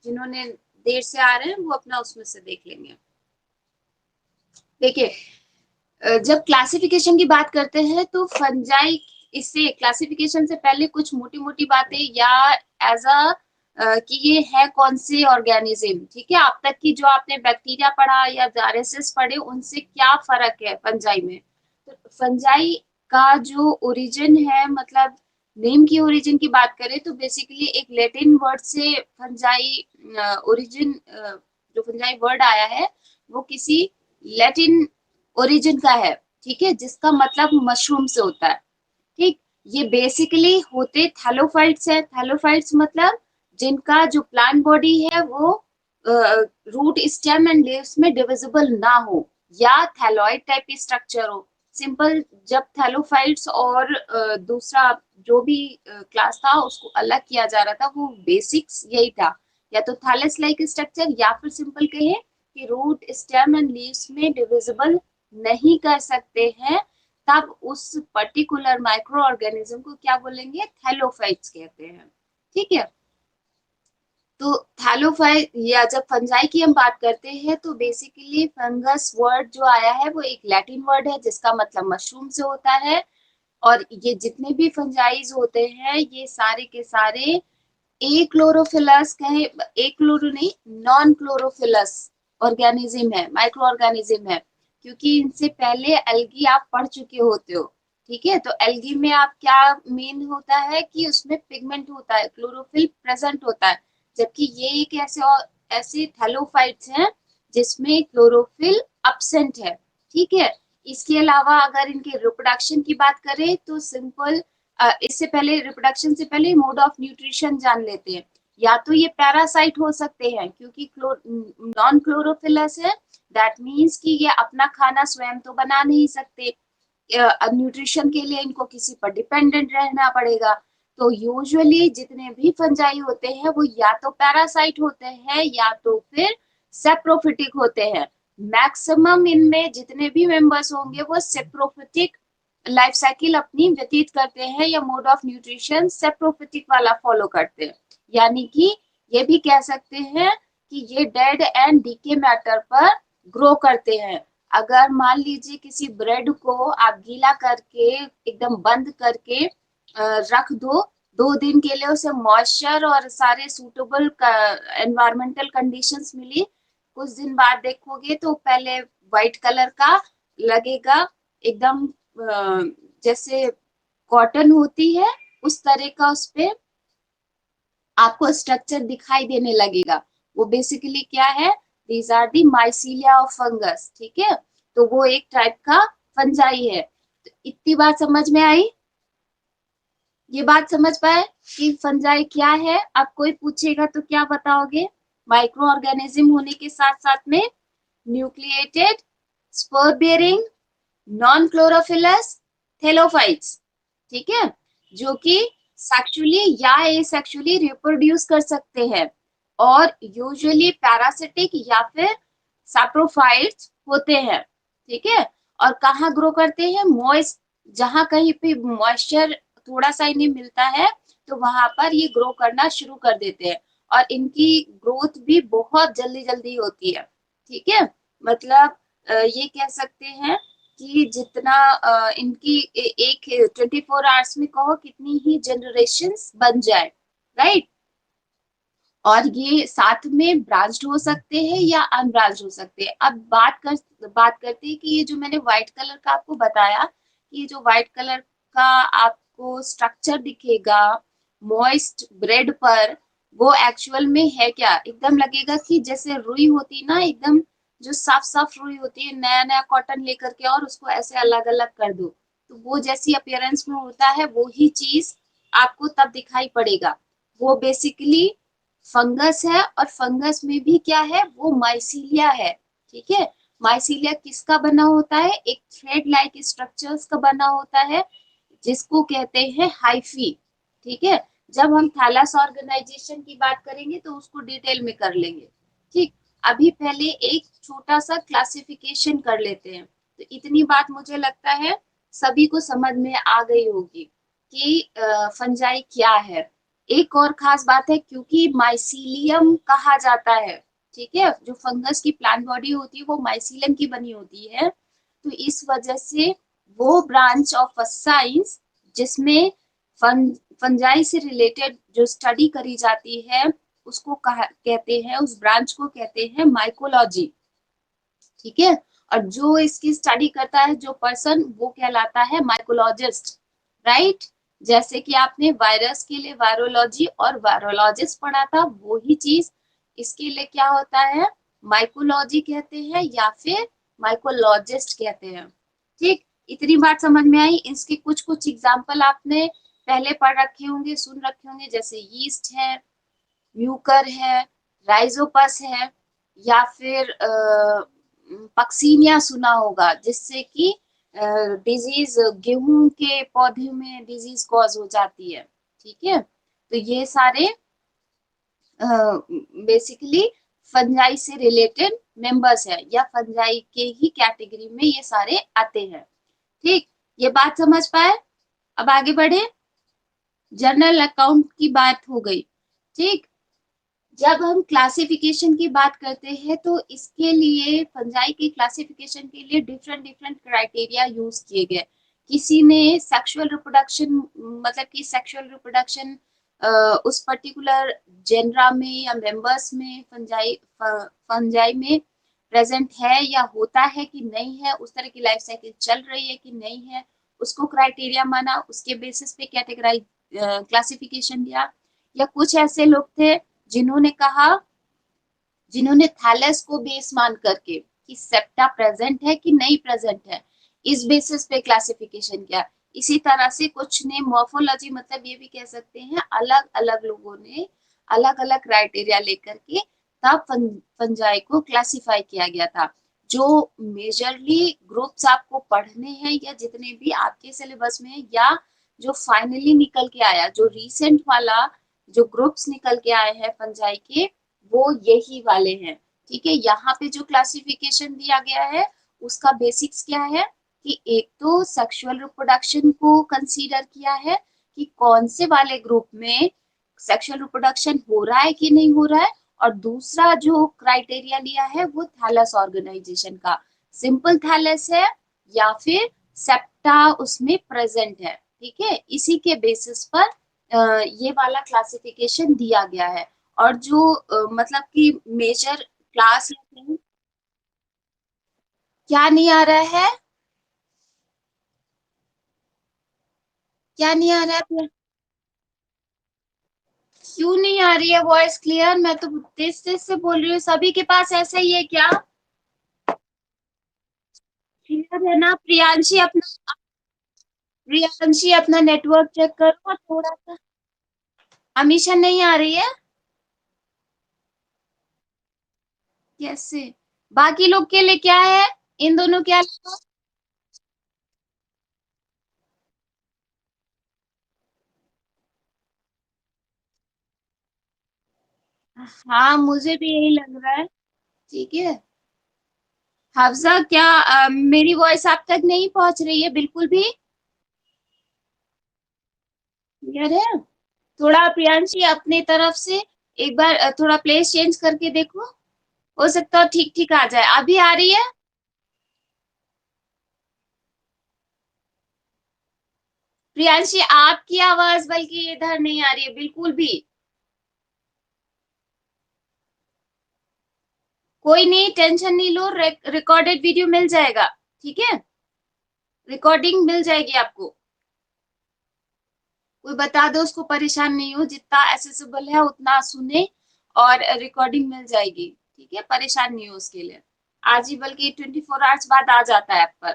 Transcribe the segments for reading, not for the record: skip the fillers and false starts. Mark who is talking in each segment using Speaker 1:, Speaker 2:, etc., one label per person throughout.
Speaker 1: जिन्होंने देर से आ रहे हैं वो अपना उसमें से देख लेंगे। देखिए, जब क्लासिफिकेशन की बात करते हैं तो फंजाई, इससे क्लासिफिकेशन से पहले कुछ मोटी मोटी बातें या एज अ कि ये है कौन से ऑर्गेनिज्म, ठीक है। अब तक की जो आपने बैक्टीरिया पढ़ा या वायरसेस पढ़े उनसे क्या फर्क है फंजाई में। तो फंजाई का जो ओरिजिन है, मतलब नेम की ओरिजिन की बात करें तो बेसिकली एक लैटिन वर्ड से फंजाई ओरिजिन, जो फंजाई वर्ड आया है वो किसी लैटिन ओरिजिन का है, ठीक है, जिसका मतलब मशरूम से होता है। ठीक, ये बेसिकली होते थैलोफाइट्स है। थैलोफाइट्स मतलब जिनका जो प्लांट बॉडी है वो रूट स्टेम एंड लीव्स में डिविजिबल ना हो या थैलॉइड टाइप की स्ट्रक्चर हो। सिंपल, जब थैलोफाइट्स और दूसरा जो भी क्लास था उसको अलग किया जा रहा था, वो बेसिक्स यही था, या तो थैलस लाइक स्ट्रक्चर या फिर सिंपल कहे कि रूट स्टेम एंड लीव्स में डिविजिबल नहीं कर सकते हैं, तब उस पर्टिकुलर माइक्रो ऑर्गेनिज्म को क्या बोलेंगे, थैलोफाइट्स कहते हैं। ठीक है, तो थैलोफाइट या जब फंजाई की हम बात करते हैं तो बेसिकली फंगस वर्ड जो आया है वो एक लैटिन वर्ड है जिसका मतलब मशरूम से होता है। और ये जितने भी फंजाइज होते हैं ये सारे के सारे ए क्लोरोफिलस कहे, ए क्लोरो नहीं, नॉन क्लोरोफिलस ऑर्गेनिज्म है, माइक्रो ऑर्गेनिज्म है, क्योंकि इनसे पहले एल्गी आप पढ़ चुके होते हो। ठीक है, तो एल्गी में आप क्या मेन होता है कि उसमें पिगमेंट होता है, क्लोरोफिल प्रेजेंट होता है, जबकि ये एक ऐसे थैलोफाइट्स हैं जिसमें क्लोरोफिल absent है। ठीक है, इसके अलावा अगर इनके रिप्रोडक्शन की बात करें तो सिंपल, इससे पहले रिप्रोडक्शन से पहले मोड ऑफ न्यूट्रिशन जान लेते हैं। या तो ये पैरासाइट हो सकते हैं क्योंकि नॉन क्लोरोफिलस है, दैट मीन्स कि ये अपना खाना स्वयं तो बना नहीं सकते, न्यूट्रिशन के लिए इनको किसी पर डिपेंडेंट रहना पड़ेगा। तो यूजुअली जितने भी फंजाई होते हैं वो या तो पैरासाइट होते हैं या तो फिर सेप्रोफिटिक होते हैं। मैक्सिमम इनमें जितने भी मेंबर्स होंगे वो सेप्रोफिटिक लाइफ साइकिल अपनी व्यतीत करते हैं या मोड ऑफ न्यूट्रिशन सेप्रोफिटिक वाला फॉलो करते हैं। यानी कि ये भी कह सकते हैं कि ये डेड एंड डीके मैटर पर ग्रो करते हैं। अगर मान लीजिए किसी ब्रेड को आप गीला करके एकदम बंद करके रख दो, 2 दिन के लिए उसे मॉइस्चर और सारे सूटेबल एनवायरमेंटल कंडीशंस मिली, कुछ दिन बाद देखोगे तो पहले व्हाइट कलर का लगेगा, एकदम जैसे कॉटन होती है उस तरह का उस पे आपको स्ट्रक्चर दिखाई देने लगेगा। वो बेसिकली क्या है, these are the mycelia of fungus. ठीक है, तो वो एक टाइप का फंजाई है। तो इतनी बात समझ में आई, ये बात समझ पाए कि फंजाई क्या है। अब कोई पूछेगा तो क्या बताओगे, माइक्रो ऑर्गेनिज्म होने के साथ साथ में nucleated, spore bearing, non chlorophyllous, thallophytes. ठीक है, जो कि सेक्सुअली या एसेक्सुअली रिप्रोड्यूस कर सकते हैं और यूजुअली पैरासिटिक या फिर सैप्रोफाइट्स होते हैं। ठीक है, और कहाँ ग्रो करते हैं, मॉइस्ट, जहां कहीं पे मॉइस्चर थोड़ा सा इन्हें मिलता है तो वहां पर ये ग्रो करना शुरू कर देते हैं। और इनकी ग्रोथ भी बहुत जल्दी जल्दी होती है। ठीक है, मतलब ये कह सकते हैं कि जितना इनकी एक 24 आवर्स में कहो कितनी ही जनरेशंस बन जाए, राइट। और ये साथ में ब्रांच्ड हो सकते हैं या अनब्रांच्ड हो सकते हैं। अब बात करते हैं कि ये जो मैंने व्हाइट कलर का आपको बताया, कि ये जो व्हाइट कलर का आपको स्ट्रक्चर दिखेगा मॉइस्ट ब्रेड पर, वो एक्चुअल में है क्या, एकदम लगेगा कि जैसे रुई होती ना, एकदम जो साफ साफ रुई होती है, नया नया कॉटन लेकर के और उसको ऐसे अलग अलग कर दो, तो वो जैसी अपीयरेंस में होता है वो ही चीज आपको तब दिखाई पड़ेगा। वो बेसिकली फंगस है, और फंगस में भी क्या है, वो माइसीलिया है। ठीक है, माइसीलिया किसका बना होता है, एक थ्रेड लाइक स्ट्रक्चर्स का बना होता है जिसको कहते हैं हाइफी। ठीक है, जब हम थैलस ऑर्गेनाइजेशन की बात करेंगे तो उसको डिटेल में कर लेंगे। ठीक, अभी पहले एक छोटा सा क्लासिफिकेशन कर लेते हैं। तो इतनी बात मुझे लगता है सभी को समझ में आ गई होगी कि फंजाई क्या है। एक और खास बात है, क्योंकि माइसीलियम कहा जाता है, ठीक है, जो फंगस की प्लांट बॉडी होती है वो माइसीलियम की बनी होती है, तो इस वजह से वो ब्रांच ऑफ अ साइंस जिसमें फंजाई से रिलेटेड जो स्टडी करी जाती है उसको कहते हैं, उस ब्रांच को कहते हैं माइकोलॉजी, ठीक है। और जो इसकी स्टडी करता है जो पर्सन, वो कहलाता है माइकोलॉजिस्ट, राइट। जैसे कि आपने वायरस के लिए वायरोलॉजी और वायरोलॉजिस्ट पढ़ा था, वो ही चीज इसके लिए क्या होता है, माइकोलॉजी कहते हैं या फिर माइकोलॉजिस्ट कहते हैं, ठीक। इतनी बात समझ में आई। इसके कुछ कुछ एग्जाम्पल आपने पहले पढ़ रखे होंगे, सुन रखे होंगे, जैसे यीस्ट है, म्यूकर है, राइजोपस है, या फिर पक्सीनिया सुना होगा, जिससे कि डिजीज गेहूं के पौधे में डिजीज कॉज हो जाती है, ठीक है। तो ये सारे बेसिकली फंजाई से रिलेटेड मेंबर्स है, या फंजाई के ही कैटेगरी में ये सारे आते हैं, ठीक। ये बात समझ पाए? अब आगे बढ़े। जर्नल अकाउंट की बात हो गई, ठीक। जब हम क्लासिफिकेशन की बात करते हैं तो इसके लिए फंजाई के क्लासिफिकेशन के लिए डिफरेंट डिफरेंट क्राइटेरिया यूज किए गए। किसी ने सेक्सुअल रिप्रोडक्शन, मतलब कि सेक्सुअल रिप्रोडक्शन उस पर्टिकुलर जेनरा में या मेंबर्स में फंजाई में प्रेजेंट है या होता है कि नहीं है, उस तरह की लाइफ साइकिल चल रही है कि नहीं है, उसको क्राइटेरिया माना, उसके बेसिस पे कैटेगराइज क्लासिफिकेशन दिया। या कुछ ऐसे लोग थे जिन्होंने कहा, जिन्होंने थैलस को बेस मान करके कि सेप्टा प्रेजेंट है कि नहीं प्रेजेंट है, इस बेसिस पे क्लासिफिकेशन किया। इसी तरह से कुछ ने मॉर्फोलॉजी, मतलब ये भी कह सकते हैं अलग अलग लोगों ने अलग अलग क्राइटेरिया लेकर के तब फंजाई को क्लासिफाई किया गया था। जो मेजरली ग्रुप्स आपको पढ़ने हैं या जितने भी आपके सिलेबस में, या जो फाइनली निकल के आया, जो रिसेंट वाला जो ग्रुप्स निकल के आए हैं फंजाई के, वो यही वाले हैं, ठीक है। यहाँ पे जो क्लासिफिकेशन दिया गया है उसका बेसिक्स क्या है कि एक तो सेक्सुअल रिप्रोडक्शन को कंसीडर किया है कि कौन से वाले ग्रुप में सेक्सुअल रिप्रोडक्शन हो रहा है कि नहीं हो रहा है, और दूसरा जो क्राइटेरिया लिया है वो थैलस ऑर्गेनाइजेशन का, सिंपल थैलस है या फिर सेप्टा उसमें प्रेजेंट है, ठीक है। इसी के बेसिस पर ये वाला क्लासिफिकेशन दिया गया है। और जो मतलब कि मेजर क्लास, क्या नहीं आ रहा है, क्या नहीं आ रहा है, क्यों नहीं आ रही है वॉइस क्लियर? मैं तो तेज तेज से बोल रही हूँ, सभी के पास ऐसा ही है क्या? क्लियर है ना? प्रियांशी अपना नेटवर्क चेक करो और थोड़ा सा। हमेशा नहीं आ रही है कैसे? बाकी लोग के लिए क्या है, इन दोनों क्या? हाँ, मुझे भी यही लग रहा है, ठीक है। हफ्सा, क्या मेरी वॉइस आप तक नहीं पहुंच रही है बिल्कुल भी? क्लियर है? थोड़ा प्रियांशी अपनी तरफ से एक बार थोड़ा प्लेस चेंज करके देखो, हो सकता है ठीक ठीक आ जाए। अभी आ रही है प्रियांशी? आपकी आवाज बल्कि इधर नहीं आ रही है बिल्कुल भी। कोई नहीं, टेंशन नहीं लो, रिकॉर्डेड वीडियो मिल जाएगा, ठीक है। रिकॉर्डिंग मिल जाएगी आपको। कोई बता दो उसको, परेशान नहीं हो, जितना एसेसिबल है उतना सुने, और रिकॉर्डिंग मिल जाएगी, ठीक है। परेशान नहीं हो उसके लिए, आज ही बल्कि 24 आवर्स बाद आ जाता है ऐप पर।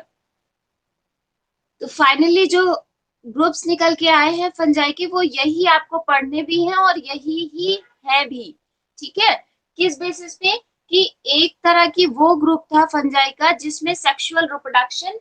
Speaker 1: तो फाइनली जो ग्रुप्स निकल के आए हैं फंजाई के, वो यही आपको पढ़ने भी हैं और यही ही है भी, ठीक है। किस बेसिस पे कि एक तरह की वो ग्रुप था फंजाई का जिसमें सेक्सुअल रिप्रोडक्शन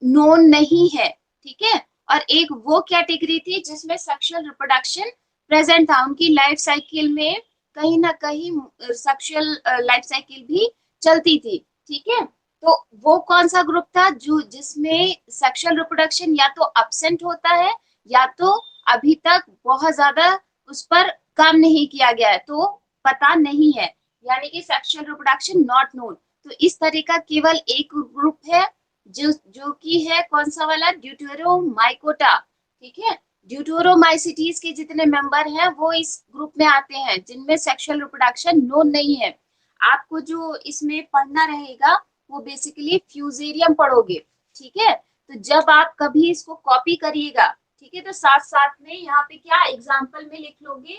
Speaker 1: नोन नहीं है, ठीक है। और एक वो कैटेगरी थी जिसमें सेक्सुअल रिप्रोडक्शन प्रेजेंट था, उनकी लाइफ साइकिल में कहीं ना कहीं सेक्सुअल लाइफ साइकिल भी चलती थी, ठीक है। तो वो कौन सा ग्रुप था जो जिसमें सेक्सुअल रिप्रोडक्शन या तो अब्सेंट होता है या तो अभी तक बहुत ज्यादा उस पर काम नहीं किया गया है, तो पता नहीं है, यानी कि सेक्सुअल रिप्रोडक्शन नॉट नोन। तो इस तरह का केवल एक ग्रुप है जो कि है कौन सा वाला, ड्यूटेरोमाइकोटा। ठीक है, ड्यूटेरोमाइसिटीज के जितने मेंबर हैं वो इस ग्रुप में आते हैं जिनमें सेक्सुअल रिप्रोडक्शन नोन नहीं है। आपको जो इसमें पढ़ना रहेगा वो बेसिकली फ्यूजेरियम पढ़ोगे। ठीक है, तो जब आप कभी इसको कॉपी करिएगा, ठीक है, तो साथ साथ में यहाँ पे क्या एग्जाम्पल में लिख लोगे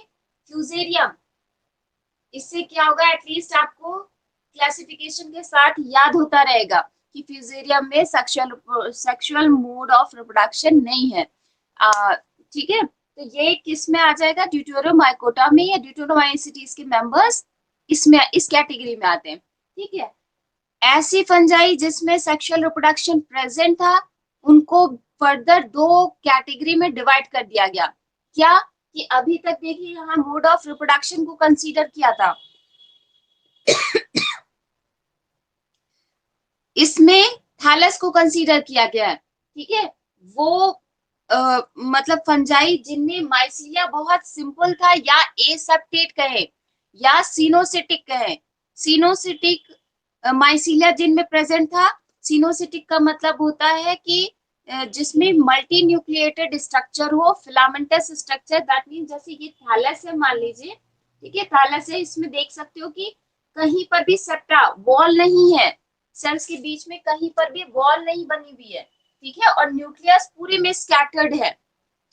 Speaker 1: फ्यूजेरियम। इससे क्या होगा, एटलीस्ट आपको क्लासिफिकेशन के साथ याद होता रहेगा कि फ्यूजेरियम में सेक्सुअल मोड ऑफ रिप्रोडक्शन नहीं है। ठीक है, तो ये किस में आ जाएगा, ड्यूटेरोमाइकोटा में या ड्यूटेरोमाइसिटीज के मेंबर्स इसमें इस कैटेगरी में आते हैं। ठीक है, ऐसी फंजाई जिसमें सेक्सुअल रिप्रोडक्शन प्रेजेंट था उनको फर्दर दो कैटेगरी में डिवाइड कर दिया गया। क्या कि अभी तक देखिए यहाँ मोड ऑफ रिप्रोडक्शन को कंसीडर किया था, इसमें थैलस को कंसीडर किया गया है। ठीक है, वो मतलब फंजाई जिनमें माइसीलिया बहुत सिंपल था या एसेप्टेट कहे या सिनोसिटिक कहे। सिनोसिटिक माइसीलिया जिनमें प्रेजेंट था। सिनोसिटिक का मतलब होता है कि जिसमें मल्टी न्यूक्लिएटेड स्ट्रक्चर हो, फिलामेंटस स्ट्रक्चर, दैट मीन जैसे ये थैलस है मान लीजिए। ठीक है, थैलस है, इसमें देख सकते हो कि कहीं पर भी सेप्टा वॉल नहीं है, सेल्स के बीच में कहीं पर भी वॉल नहीं बनी हुई है। ठीक है, और न्यूक्लियस पूरे में स्कैटर्ड है।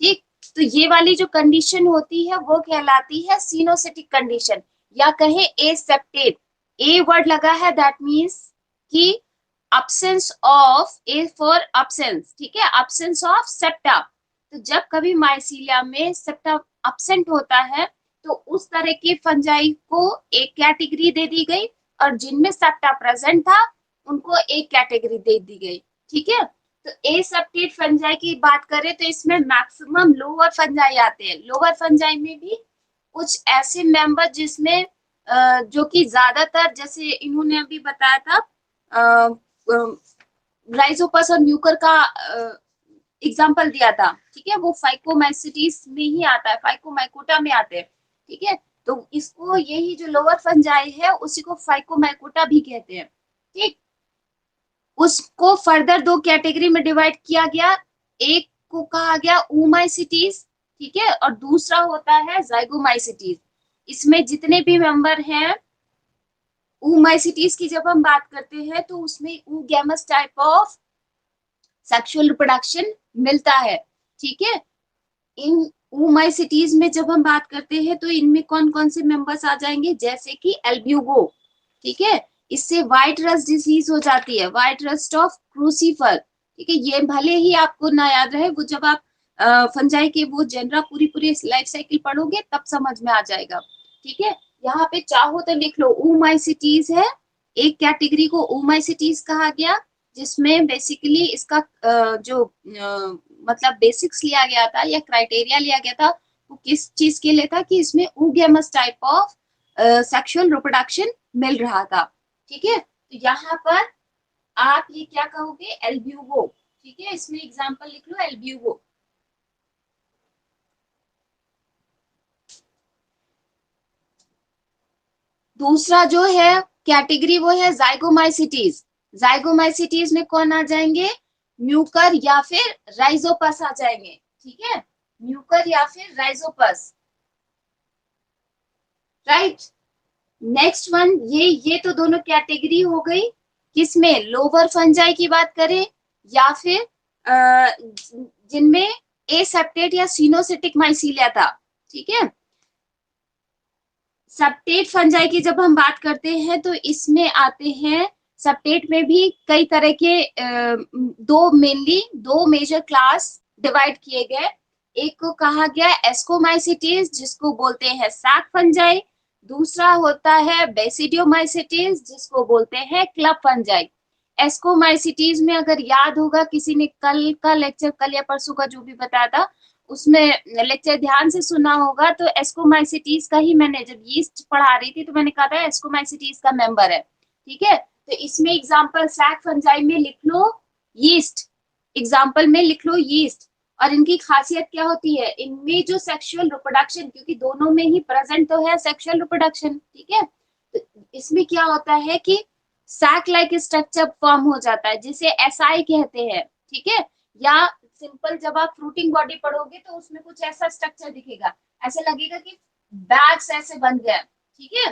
Speaker 1: ठीक, तो ये वाली जो कंडीशन होती है वो कहलाती है सिनोसिटिक कंडीशन, या कहे एसेप्टेट। ए वर्ड लगा है, दैट मीन्स कि absence of, A for absence। ठीक है, absence ऑफ सेप्टा। तो जब कभी माइसीलिया में सेप्टा absent होता है तो उस तरह के फंजाई को एक कैटेगरी दे दी गई, और जिनमें सेप्टा प्रेजेंट था उनको एक कैटेगरी दे दी गई। ठीक है, तो एसेप्टेट फंजाई की बात करें तो इसमें मैक्सिमम लोअर फंजाई आते हैं। लोअर फंजाई में भी कुछ ऐसे मेंबर जिसमें जो कि ज्यादातर, जैसे इन्होंने अभी बताया था राइजोपस और म्यूकर का एग्जांपल दिया था। ठीक है, वो फाइकोमाइसिटीज में ही आता है, फाइकोमाइकोटा में आते हैं। ठीक है, तो इसको यही जो लोअर फंजाई है उसी को फाइकोमाइकोटा भी कहते हैं। ठीक, उसको फर्दर दो कैटेगरी में डिवाइड किया गया। एक को कहा गया ऊमाइसिटीज, ठीक है, और दूसरा होता है जाइगोमाइसिटीज। इसमें जितने भी मेंबर हैं ऊमाइसिटीज की जब हम बात करते हैं तो उसमें oogamous type of sexual reproduction मिलता है। ठीक है, इन ऊमाइसिटीज में जब हम बात करते हैं तो इनमें कौन कौन से मेंबर्स आ जाएंगे, जैसे कि एल्ब्यूगो। ठीक है, इससे व्हाइट रस्ट डिजीज हो जाती है, व्हाइट रस्ट ऑफ क्रूसीफर। ठीक है, ये भले ही आपको ना याद रहे, वो जब आप फंजाई के वो जेनरा पूरी लाइफ साइकिल पढ़ोगे तब समझ में आ जाएगा। ठीक है, यहाँ पे चाहो तो लिख लो ऊमाइसिटीज है, एक कैटेगरी को ऊमाइसिटीज कहा गया, जिसमें बेसिकली इसका जो मतलब बेसिक्स लिया गया था या क्राइटेरिया लिया गया था वो किस चीज के लिए था कि इसमें oogamous type of sexual reproduction मिल रहा था। ठीक है, तो यहाँ पर आप ये क्या कहोगे, एल्ब्यूगो। ठीक है, इसमें एग्जांपल लिख लो एल्ब्यूगो। दूसरा जो है कैटेगरी वो है जाइगोमाइसिटीज। जाइगोमाइसिटीज में कौन आ जाएंगे, म्यूकर या फिर राइजोपस आ जाएंगे। ठीक है, म्यूकर या फिर राइजोपस, राइट। नेक्स्ट वन, ये तो दोनों कैटेगरी हो गई, किसमें, लोअर फंजाई की बात करें या फिर जिनमें एसेप्टेट या सिनोसिटिक माइसीलिया था। ठीक है, सेप्टेट फंजाई की जब हम बात करते हैं तो इसमें आते हैं, सेप्टेट में भी कई तरह के दो मेजर क्लास डिवाइड किए गए। एक को कहा गया एस्कोमाइसिटीज जिसको बोलते हैं सैक फंजाई, दूसरा होता है बेसिडियोमाइसिटीज जिसको बोलते हैं क्लब फंजाई। एस्कोमाइसिटीज में अगर याद होगा, किसी ने कल का लेक्चर, कल या परसों का जो भी बताया था उसमें लेक्चर ध्यान से सुना होगा, तो एस्कोमाइसिटीज का ही मैंने जब यीस्ट पढ़ा रही थी तो मैंने कहा था एस्कोमाइसिटीज का मेंबर है। ठीक है, तो इसमें एग्जांपल सैक फंजाई में लिख लो यीस्ट, एग्जांपल में लिख लो यीस्ट, और इनकी खासियत क्या होती है, इनमें जो सेक्सुअल रिप्रोडक्शन, क्योंकि दोनों में ही प्रेजेंट तो है सेक्सुअल रिप्रोडक्शन, ठीक है, तो इसमें क्या होता है कि सैक लाइक स्ट्रक्चर फॉर्म हो जाता है जिसे एसआई कहते हैं, ठीक है। या सिंपल जब आप फ्रूटिंग बॉडी पढ़ोगे तो उसमें कुछ ऐसा स्ट्रक्चर दिखेगा, ऐसे लगेगा कि बैग्स ऐसे बन गए, ठीक है।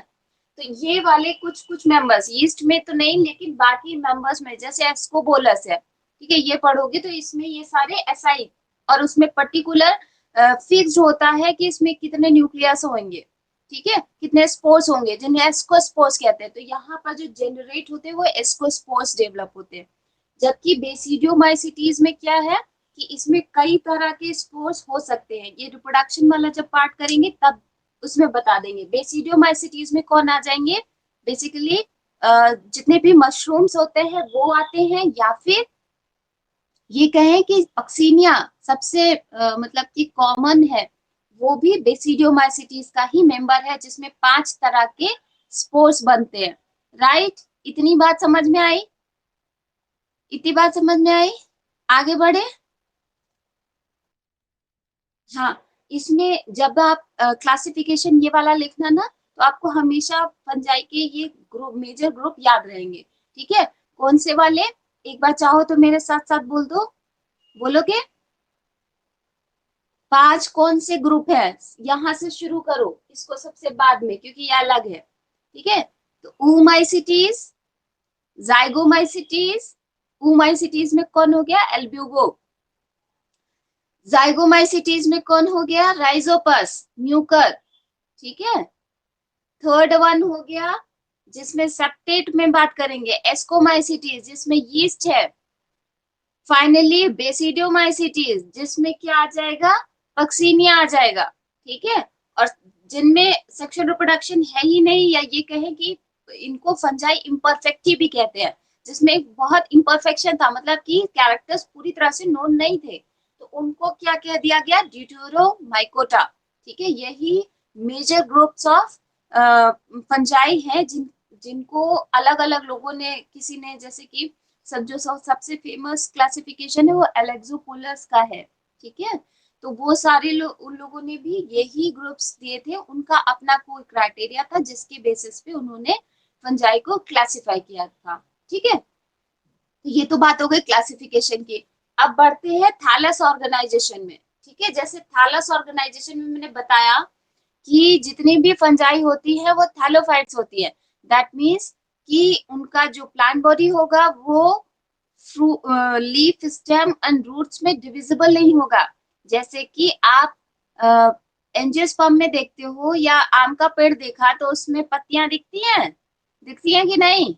Speaker 1: तो ये वाले कुछ कुछ मेंबर्स ईस्ट में तो नहीं, लेकिन बाकी मेंबर्स में जैसे एस्कोबोलस है, ठीक है, ये पढ़ोगे तो इसमें ये सारे एसआई, और उसमें पर्टिकुलर फिक्स्ड होता है कि इसमें कितने न्यूक्लियस होंगे, ठीक है, कितने स्पोर्स होंगे जिन्हें एस्कोस्पोर्स कहते हैं। तो यहाँ पर जो जनरेट होते हैं वो एस्कोस्पोर्स डेवलप होते हैं। जबकि बेसिडियोमाइसिटीज में क्या है कि इसमें कई तरह के स्पोर्स हो सकते हैं, ये रिप्रोडक्शन वाला जब पार्ट करेंगे तब उसमें बता देंगे। बेसिडियोमाइसिटीज में कौन आ जाएंगे, बेसिकली जितने भी मशरूम्स होते हैं वो आते हैं, या फिर ये कहें कि अक्सीनिया सबसे मतलब कि कॉमन है, वो भी बेसिडियोमाइसिटीज का ही मेंबर है, जिसमें 5 तरह के स्पोर्स बनते हैं। राइट, इतनी बात समझ में आई, इतनी बात समझ में आई, आगे बढ़े। हाँ, इसमें जब आप क्लासिफिकेशन ये वाला लिखना ना, तो आपको हमेशा फंजाई के ये ग्रुप, मेजर ग्रुप याद रहेंगे, ठीक है। कौन से वाले, एक बार चाहो तो मेरे साथ साथ बोल दो, बोलोगे? 5 कौन से ग्रुप है, यहां से शुरू करो, इसको सबसे बाद में, क्योंकि ये अलग है, ठीक है। तो ऊमाइसिटीज, जाइगोमाइसिटीज, ऊमाइसिटीज में कौन हो गया, एल्ब्यूगो। जाइगोमाइसिटीज में कौन हो गया, राइजोपस, म्यूकर, ठीक है। थर्ड वन हो गया, जिसमें सेप्टेट में बात करेंगे, एस्कोमाइसिटीज, जिसमें यीस्ट है। फाइनली बेसिडियोमाइसिटीज, जिसमें क्या आ जाएगा, पक्सीनिया आ जाएगा, ठीक है। और जिनमें सेक्सुअल रिप्रोडक्शन है ही नहीं, या ये कहें कि इनको फंजाई इम्परफेक्टी भी कहते हैं, जिसमें एक बहुत इम्परफेक्शन था, मतलब कि कैरेक्टर्स पूरी तरह से नोन नहीं थे, तो उनको क्या कह दिया गया, ड्यूटेरोमाइकोटा, ठीक है। यही मेजर ग्रुप्स ऑफ फंजाई है जिनको अलग अलग लोगों ने, किसी ने, जैसे कि सबसे फेमस क्लासिफिकेशन है वो एलेक्सोपोलस का है, ठीक है। तो वो सारे उन लोगों ने भी यही ग्रुप्स दिए थे, उनका अपना कोई क्राइटेरिया था जिसके बेसिस पे उन्होंने फंजाई को क्लासिफाई किया था, ठीक है। तो ये तो बात हो गई क्लासिफिकेशन की। अब बढ़ते हैं थैलस ऑर्गेनाइजेशन में, ठीक है। जैसे थैलस ऑर्गेनाइजेशन में मैंने बताया कि जितनी भी फंजाई होती है वो थैलोफाइट्स होती है, दैट मीन्स कि उनका जो प्लांट बॉडी होगा वो लीफ, स्टेम एंड रूट्स में डिविजिबल नहीं होगा। जैसे कि आप एंजियोस्पर्म में देखते हो, या आम का पेड़ देखा तो उसमें पत्तियां दिखती हैं, दिखती हैं कि नहीं?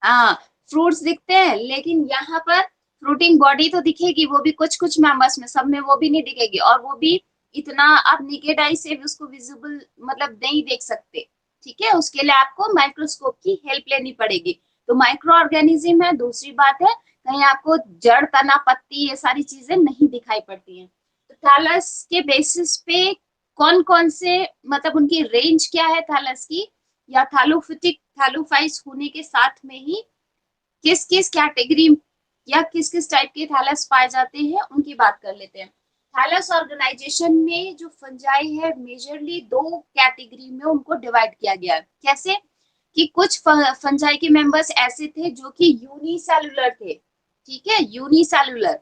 Speaker 1: हाँ, फ्रूट्स दिखते हैं, लेकिन यहाँ पर फ्रूटिंग बॉडी तो दिखेगी, वो भी कुछ कुछ मेंबर्स में, सब में वो भी नहीं दिखेगी, और वो भी इतना आप निकेड आई से भी उसको विजिबल मतलब नहीं देख सकते, ठीक है। उसके लिए आपको माइक्रोस्कोप की हेल्प लेनी पड़ेगी। तो माइक्रो ऑर्गेनिज्म है, दूसरी बात है, कहीं आपको जड़, तना, पत्ती, ये सारी चीजें नहीं दिखाई पड़ती हैं। तो थैलस के बेसिस पे कौन कौन से, मतलब उनकी रेंज क्या है थैलस की, या थैलोफिटिक, थैलोफाइट्स होने के साथ में ही किस किस कैटेगरी या किस किस टाइप के थैलस पाए जाते हैं, उनकी बात कर लेते हैं। थैलस ऑर्गेनाइजेशन में जो फंजाई है मेजरली 2 कैटेगरी में उनको डिवाइड किया गया है। कैसे कि कुछ फंजाई के मेंबर्स ऐसे थे जो कि यूनिसेलुलर थे, ठीक है, यूनिसेलुलर।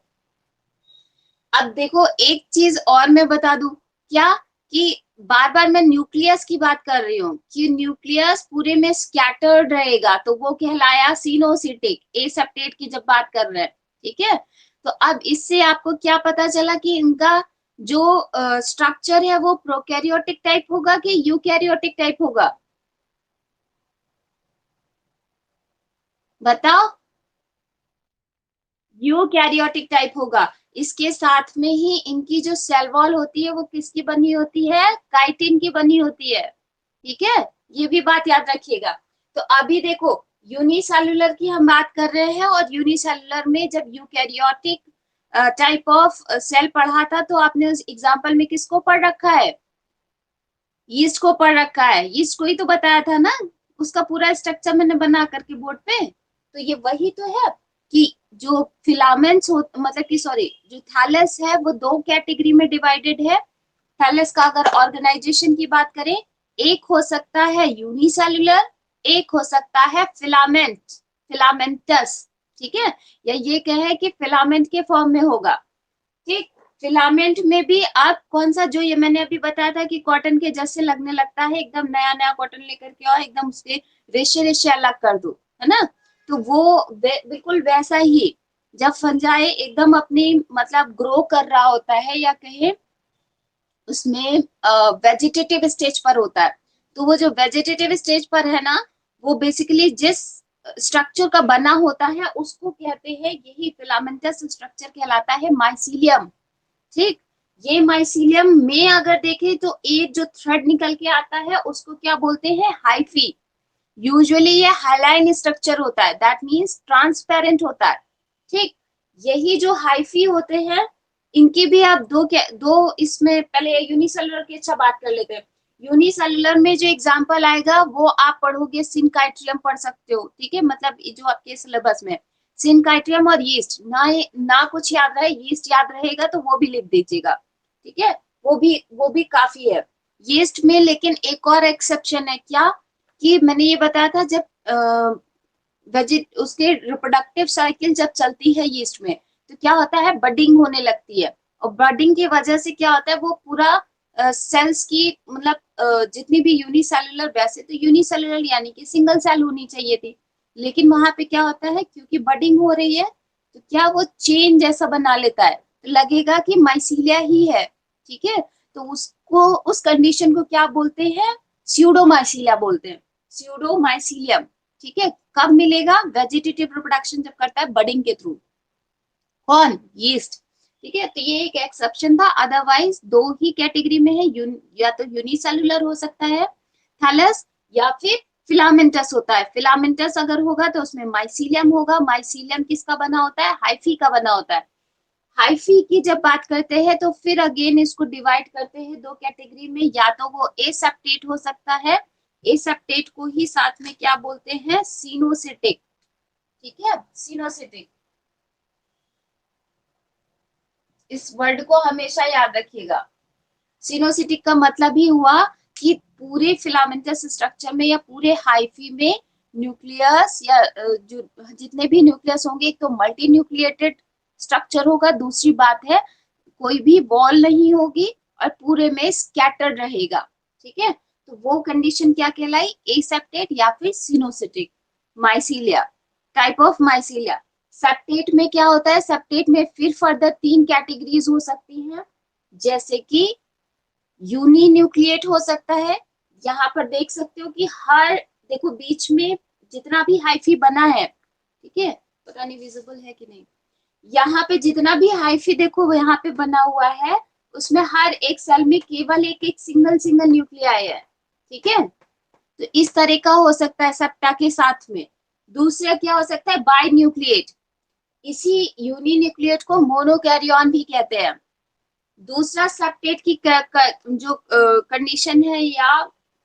Speaker 1: अब देखो एक चीज और मैं बता दूं, क्या कि बार बार मैं न्यूक्लियस की बात कर रही हूँ कि न्यूक्लियस पूरे में स्कैटर्ड रहेगा, तो वो कहलाया सिनोसिटिक, एसेप्टेट की जब बात कर रहे हैं, ठीक है। तो अब इससे आपको क्या पता चला कि इनका जो स्ट्रक्चर है वो प्रोकैरियोटिक टाइप होगा कि यूकैरियोटिक टाइप होगा, बताओ? यूकैरियोटिक टाइप होगा। इसके साथ में ही इनकी जो सेल वॉल होती है वो किसकी बनी होती है, काइटिन की बनी होती है, ठीक है। ये भी बात याद रखिएगा। तो अभी देखो यूनिसेलुलर की हम बात कर रहे हैं, और यूनिसेलुलर में जब यूकैरियोटिक टाइप ऑफ सेल पढ़ा था तो आपने उस एग्जांपल में किसको पढ़ रखा है, यीस्ट को पढ़ रखा है, यीस्ट को ही तो बताया था ना, उसका पूरा स्ट्रक्चर मैंने बना करके बोर्ड पे, तो ये वही तो है। कि जो फिलामेंट्स हो मतलब कि सॉरी जो थैलस है वो दो कैटेगरी में डिवाइडेड है। थैलस का अगर ऑर्गेनाइजेशन की बात करें, एक हो सकता है यूनिसेलुलर, एक हो सकता है फिलामेंटस, ठीक है, या ये कहे कि फिलामेंट के फॉर्म में होगा। ठीक, फिलामेंट में भी आप कौन सा, जो ये मैंने अभी बताया था कि कॉटन के जैसे लगने लगता है, एकदम नया नया कॉटन लेकर के और एकदम उसके रेशे रेशे अलग कर दो, है ना, तो वो बिल्कुल वैसा ही जब फंजाई एकदम अपनी मतलब ग्रो कर रहा होता है या कहें उसमें वेजिटेटिव स्टेज पर होता है, तो वो जो वेजिटेटिव स्टेज पर है ना, वो बेसिकली जिस स्ट्रक्चर का बना होता है उसको कहते हैं, यही फिलामेंटस स्ट्रक्चर कहलाता है माइसीलियम। ठीक, ये माइसीलियम में अगर देखें तो एक जो थ्रेड निकल के आता है उसको क्या बोलते हैं, हाइफी। यूजुअली ये हाइलाइन स्ट्रक्चर होता है, दैट मींस ट्रांसपेरेंट होता है। ठीक, यही जो हाइफी होते हैं इनकी भी आप दो इसमें पहले यूनिसेलुलर की अच्छा बात कर लेते हैं। यूनिसेलुलर में जो एग्जांपल आएगा वो आप पढ़ोगे, सिनकाइट्रियम पढ़ सकते हो, ठीक है, मतलब जो आपके सिलेबस में सिनकाइट्रियम और यीस्ट ना कुछ याद रहे, यीस्ट याद रहेगा तो वो भी लिख दीजिएगा, ठीक है, वो भी काफी है यीस्ट में। लेकिन एक और एक्सेप्शन है क्या, कि मैंने ये बताया था जब वेजिट उसके रिप्रोडक्टिव साइकिल जब चलती है यीस्ट में, तो क्या होता है, बडिंग होने लगती है, और बडिंग की वजह से क्या होता है, वो पूरा सेल्स की मतलब जितनी भी यूनिसेलुलर, वैसे तो यूनिसेलुलर यानी कि सिंगल सेल होनी चाहिए थी, लेकिन वहां पे क्या होता है, क्योंकि बडिंग हो रही है तो क्या वो चेन जैसा बना लेता है, तो लगेगा कि माइसीलिया ही है, ठीक है, तो उसको उस कंडीशन को क्या बोलते हैं, स्यूडोमाइसीलिया बोलते हैं, स्यूडोमाइसीलियम। ठीक है, कब मिलेगा, वेजिटेटिव रिप्रोडक्शन जब करता है बडिंग के थ्रू, कौन, यीस्ट। ठीक है, तो ये एक एक्सेप्शन था, अदरवाइज दो ही कैटेगरी में है, या तो यूनिसेलुलर हो सकता है थैलस, या फिर फिलामेंटस होता है। फिलामेंटस अगर होगा तो उसमें माइसीलियम होगा, माइसीलियम किसका बना होता है, हाइफी का बना होता है। हाइफी की जब बात करते हैं तो फिर अगेन इसको डिवाइड करते हैं दो कैटेगरी में, या तो वो एसेप्टेट हो सकता है, एसेप्टेट को ही साथ में क्या बोलते हैं, सिनोसिटिक, ठीक है, सिनोसिटिक, इस वर्ड को हमेशा याद रखिएगा। सिनोसिटिक का मतलब ही हुआ कि पूरे फिलामेंटस स्ट्रक्चर में या पूरे हाइफी में न्यूक्लियस या जो जितने भी न्यूक्लियस होंगे, एक तो मल्टी न्यूक्लिएटेड स्ट्रक्चर होगा, दूसरी बात है कोई भी वॉल नहीं होगी और पूरे में स्कैटर्ड रहेगा, ठीक है, तो वो कंडीशन क्या कहलाई, एसेप्टेट या फिर coenocytic mycelia, type of mycelia. Septate में क्या होता है, सेप्टेट में फिर फर्दर तीन कैटेगरीज हो सकती हैं, जैसे कि यूनी न्यूक्लिएट हो सकता है, यहाँ पर देख सकते हो कि हर, देखो बीच में जितना भी हाइफी बना है, ठीक है, पता नहीं विजिबल है कि नहीं, यहाँ पे जितना भी हाइफी देखो यहाँ पे बना हुआ है, उसमें हर एक सेल में केवल एक एक सिंगल सिंगल न्यूक्लियाई है, ठीक है, तो इस तरह का हो सकता है सेप्टा के साथ में। दूसरा क्या हो सकता है, बाई न्यूक्लिएट, इसी यूनी न्यूक्लिएट को मोनोकैरियन भी कहते हैं। दूसरा सेप्टेट की जो कंडीशन है या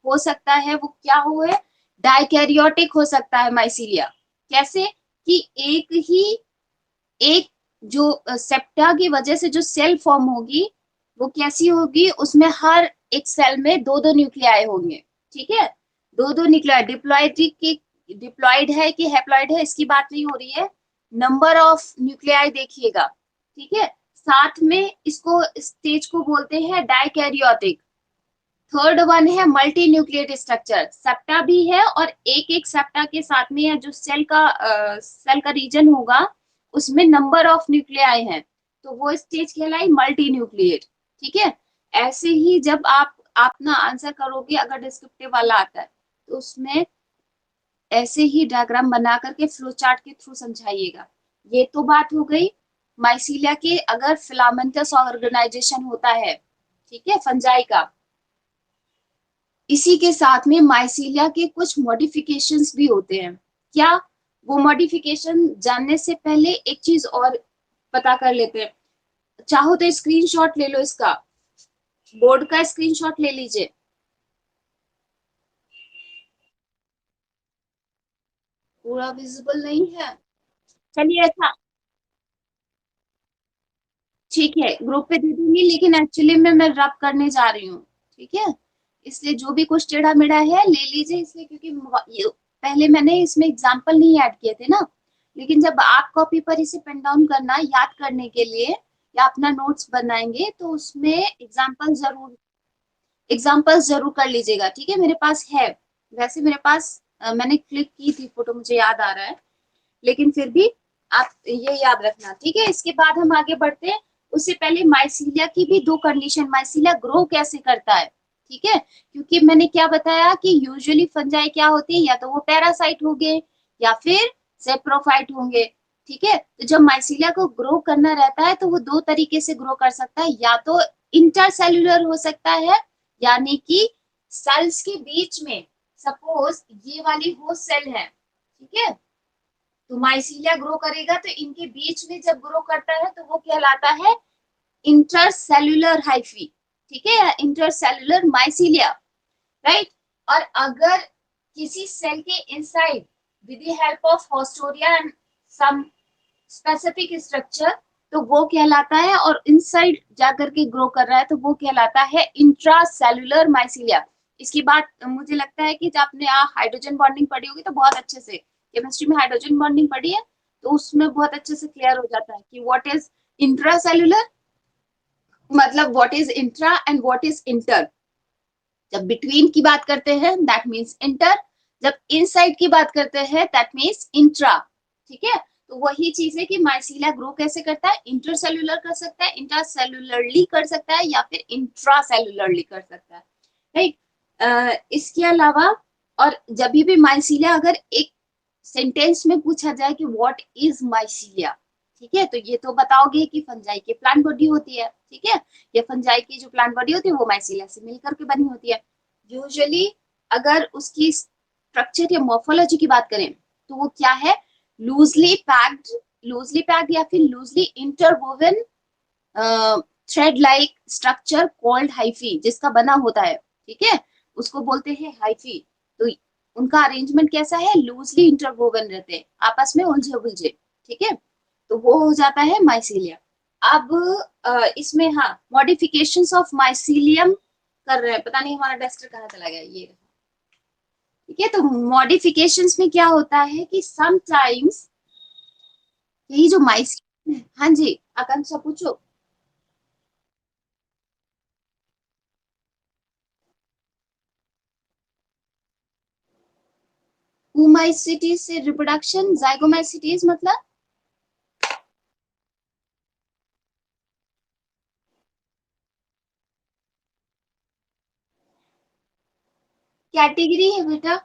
Speaker 1: हो सकता है वो क्या हो है, डाइकैरियोटिक हो सकता है माइसीलिया। कैसे, कि एक जो सेप्टा की वजह से जो सेल फॉर्म होगी वो कैसी होगी, उसमें हर एक सेल में दो दो न्यूक्लियाई होंगे, ठीक है, दो दो न्यूक्लियाई, डिप्लॉइड है कि हैप्लॉइड है इसकी बात नहीं हो रही है, नंबर ऑफ न्यूक्लियाई देखिएगा, ठीक है, साथ में इसको स्टेज को बोलते हैं डाइकैरियोटिक। थर्ड वन है मल्टी न्यूक्लिएट स्ट्रक्चर, सेप्टा भी है और एक एक सेप्टा के साथ में या जो सेल का रीजन होगा उसमें नंबर ऑफ न्यूक्लियाई हैं, तो वो स्टेज कहलाई मल्टी न्यूक्लिएट, ठीक है। ऐसे ही जब आप अपना आंसर करोगे अगर डिस्क्रिप्टिव वाला आता है तो उसमें ऐसे ही डायग्राम बना करके फ्लो चार्ट के थ्रू समझाइएगा। ये तो बात हो गई माइसीलिया के अगर फिलामेंटस ऑर्गेनाइजेशन होता है, ठीक है, फंजाई का। इसी के साथ में माइसीलिया के कुछ मॉडिफिकेशंस भी होते हैं। क्या, वो मॉडिफिकेशन जानने से पहले एक चीज और पता कर लेते हैं। चाहो तो स्क्रीनशॉट ले लो, इसका बोर्ड का स्क्रीनशॉट ले लीजिए। पूरा विजिबल नहीं है, चलिए अच्छा, ठीक है, ग्रुप पे दे दूंगी, लेकिन एक्चुअली में मैं रब करने जा रही हूँ, ठीक है। इसलिए जो भी कुछ टेढ़ा मेढ़ा है ले लीजिए, इसलिए क्योंकि पहले मैंने इसमें एग्जाम्पल नहीं ऐड किए थे ना, लेकिन जब आप कॉपी पर इसे पेन डाउन करना याद करने के लिए या अपना नोट्स बनाएंगे तो उसमें एग्जाम्पल्स जरूर कर लीजिएगा, ठीक है। मेरे पास है, वैसे मेरे पास मैंने क्लिक की थी फोटो, मुझे याद आ रहा है, लेकिन फिर भी आप ये याद रखना, ठीक है। इसके बाद हम आगे बढ़ते हैं। उससे पहले माइसीलिया की भी दो कंडीशन, माइसीलिया ग्रो कैसे करता है, ठीक है। क्योंकि मैंने क्या बताया कि यूजुअली फंजाई क्या होती है, या तो वो पैरासाइट होंगे या फिर सेप्रोफाइट होंगे, ठीक है। तो जब माइसीलिया को ग्रो करना रहता है तो वो दो तरीके से ग्रो कर सकता है, या तो इंटरसेल्युलर हो सकता है, यानी कि सेल्स के बीच में, सपोज ये वाली होस्ट सेल है, ठीक है, तो माइसीलिया ग्रो करेगा तो इनके बीच में जब ग्रो करता है तो वो कहलाता है इंटरसेल्युलर हाइफी, ठीक है, या इंटरसेल्युलर माइसीलिया, राइट। और अगर किसी सेल के inside with the help of haustoria and some specific structure, तो वो कहलाता है, और इनसाइड जाकर के ग्रो कर रहा है तो वो कहलाता है इंट्रासेल्युलर माइसीलिया। इसकी बात मुझे लगता है कि जब आपने हाइड्रोजन बॉन्डिंग पढ़ी होगी तो बहुत अच्छे से, केमिस्ट्री में हाइड्रोजन बॉन्डिंग पढ़ी है तो उसमें बहुत अच्छे से क्लियर हो जाता है कि व्हाट इज इंट्रासेल्युलर, मतलब what is intra and what is inter. जब बिटवीन की बात करते हैं दैट मीन्स इंटर, जब इनसाइड की बात करते हैं दैट मीन्स इंट्रा, ठीक है। तो वही चीज है कि माइसीलिया ग्रो कैसे करता है, इंटरसेल्युलर कर सकता है, इंट्रासेल्युलरली कर सकता है, या फिर इंट्रासेल्युलरली कर सकता है, राइट। इसके अलावा, और जब भी माइसीलिया अगर एक सेंटेंस में पूछा जाए कि व्हाट इज माइसीलिया, ठीक है, तो ये तो बताओगे कि फंजाई की प्लांट बॉडी होती है, ठीक है। ये फंजाई की जो प्लांट बॉडी होती है वो माइसीलिया से मिलकर के बनी होती है। यूजुअली अगर उसकी स्ट्रक्चर या मॉर्फोलॉजी की बात करें तो वो क्या है, लूजली पैक्ड, लूजली पैक्ड या फिर loosely interwoven thread like structure called hyphae, जिसका बना होता है, ठीक है, उसको बोलते हैं हाइफी। तो उनका अरेंजमेंट कैसा है, लूजली इंटरवोवन रहते हैं, आपस में उलझे उलझे, ठीक है। तो वो हो जाता है माइसीलिया। अब इसमें हाँ, मॉडिफिकेशंस ऑफ माइसीलियम कर रहे हैं, पता नहीं हमारा डस्टर कहाँ चला गया, ये, ठीक है। तो मॉडिफिकेशंस में क्या होता है कि समटाइम्स यही जो माइसीलियम है, हाँ जी आकांक्षा पूछो। ओमाइसिटीज से रिप्रोडक्शन, जाइगोमाइसिटीज मतलब कैटेगरी है बेटा,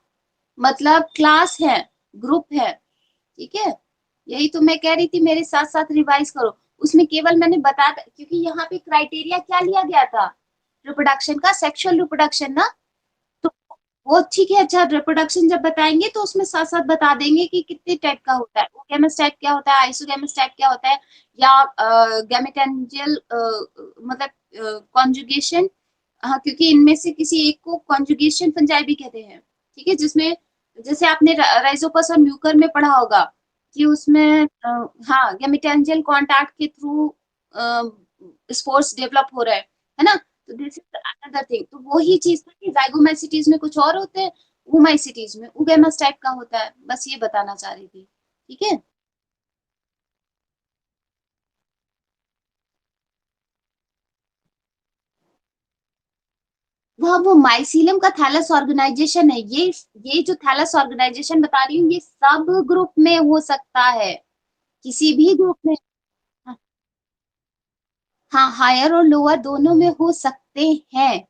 Speaker 1: मतलब क्लास है, ग्रुप है, ठीक है। यही तो मैं कह रही थी, मेरे साथ साथ रिवाइज करो। उसमें केवल मैंने बता, क्योंकि यहाँ पे क्राइटेरिया क्या लिया गया था, रिप्रोडक्शन का, सेक्सुअल रिप्रोडक्शन ना, तो वो ठीक है। अच्छा, रिप्रोडक्शन जब बताएंगे तो उसमें साथ साथ बता देंगे कि कितने टाइप का होता है, ओगेमस टाइप क्या होता है, आइसोगेमस टाइप क्या होता है, या गैमेटेंजियल मतलब कॉन्जुगेशन। हाँ, क्योंकि इनमें से किसी एक को कॉन्जुगेशन फंजाई भी कहते हैं, ठीक है, जिसमें जैसे आपने राइजोपस और म्यूकर में पढ़ा होगा कि उसमें हाँ, गैमेटेंजियल कांटेक्ट के थ्रू स्पोर्स डेवलप हो रहा है ना। तो दिस इज अनदर थिंग। तो वही चीज था कि जाइगोमाइसिटीज में कुछ और होते हैं, ओमाइसिटीज में उगेमस टाइप का होता है, बस ये बताना चाह रही थी, ठीक है। वो माइसीलियम का थैलस ऑर्गेनाइजेशन है, ये जो थैलस ऑर्गेनाइजेशन बता रही हूँ ये सब ग्रुप में हो सकता है, किसी भी ग्रुप में। हाँ, हायर और लोअर दोनों में हो सकते हैं,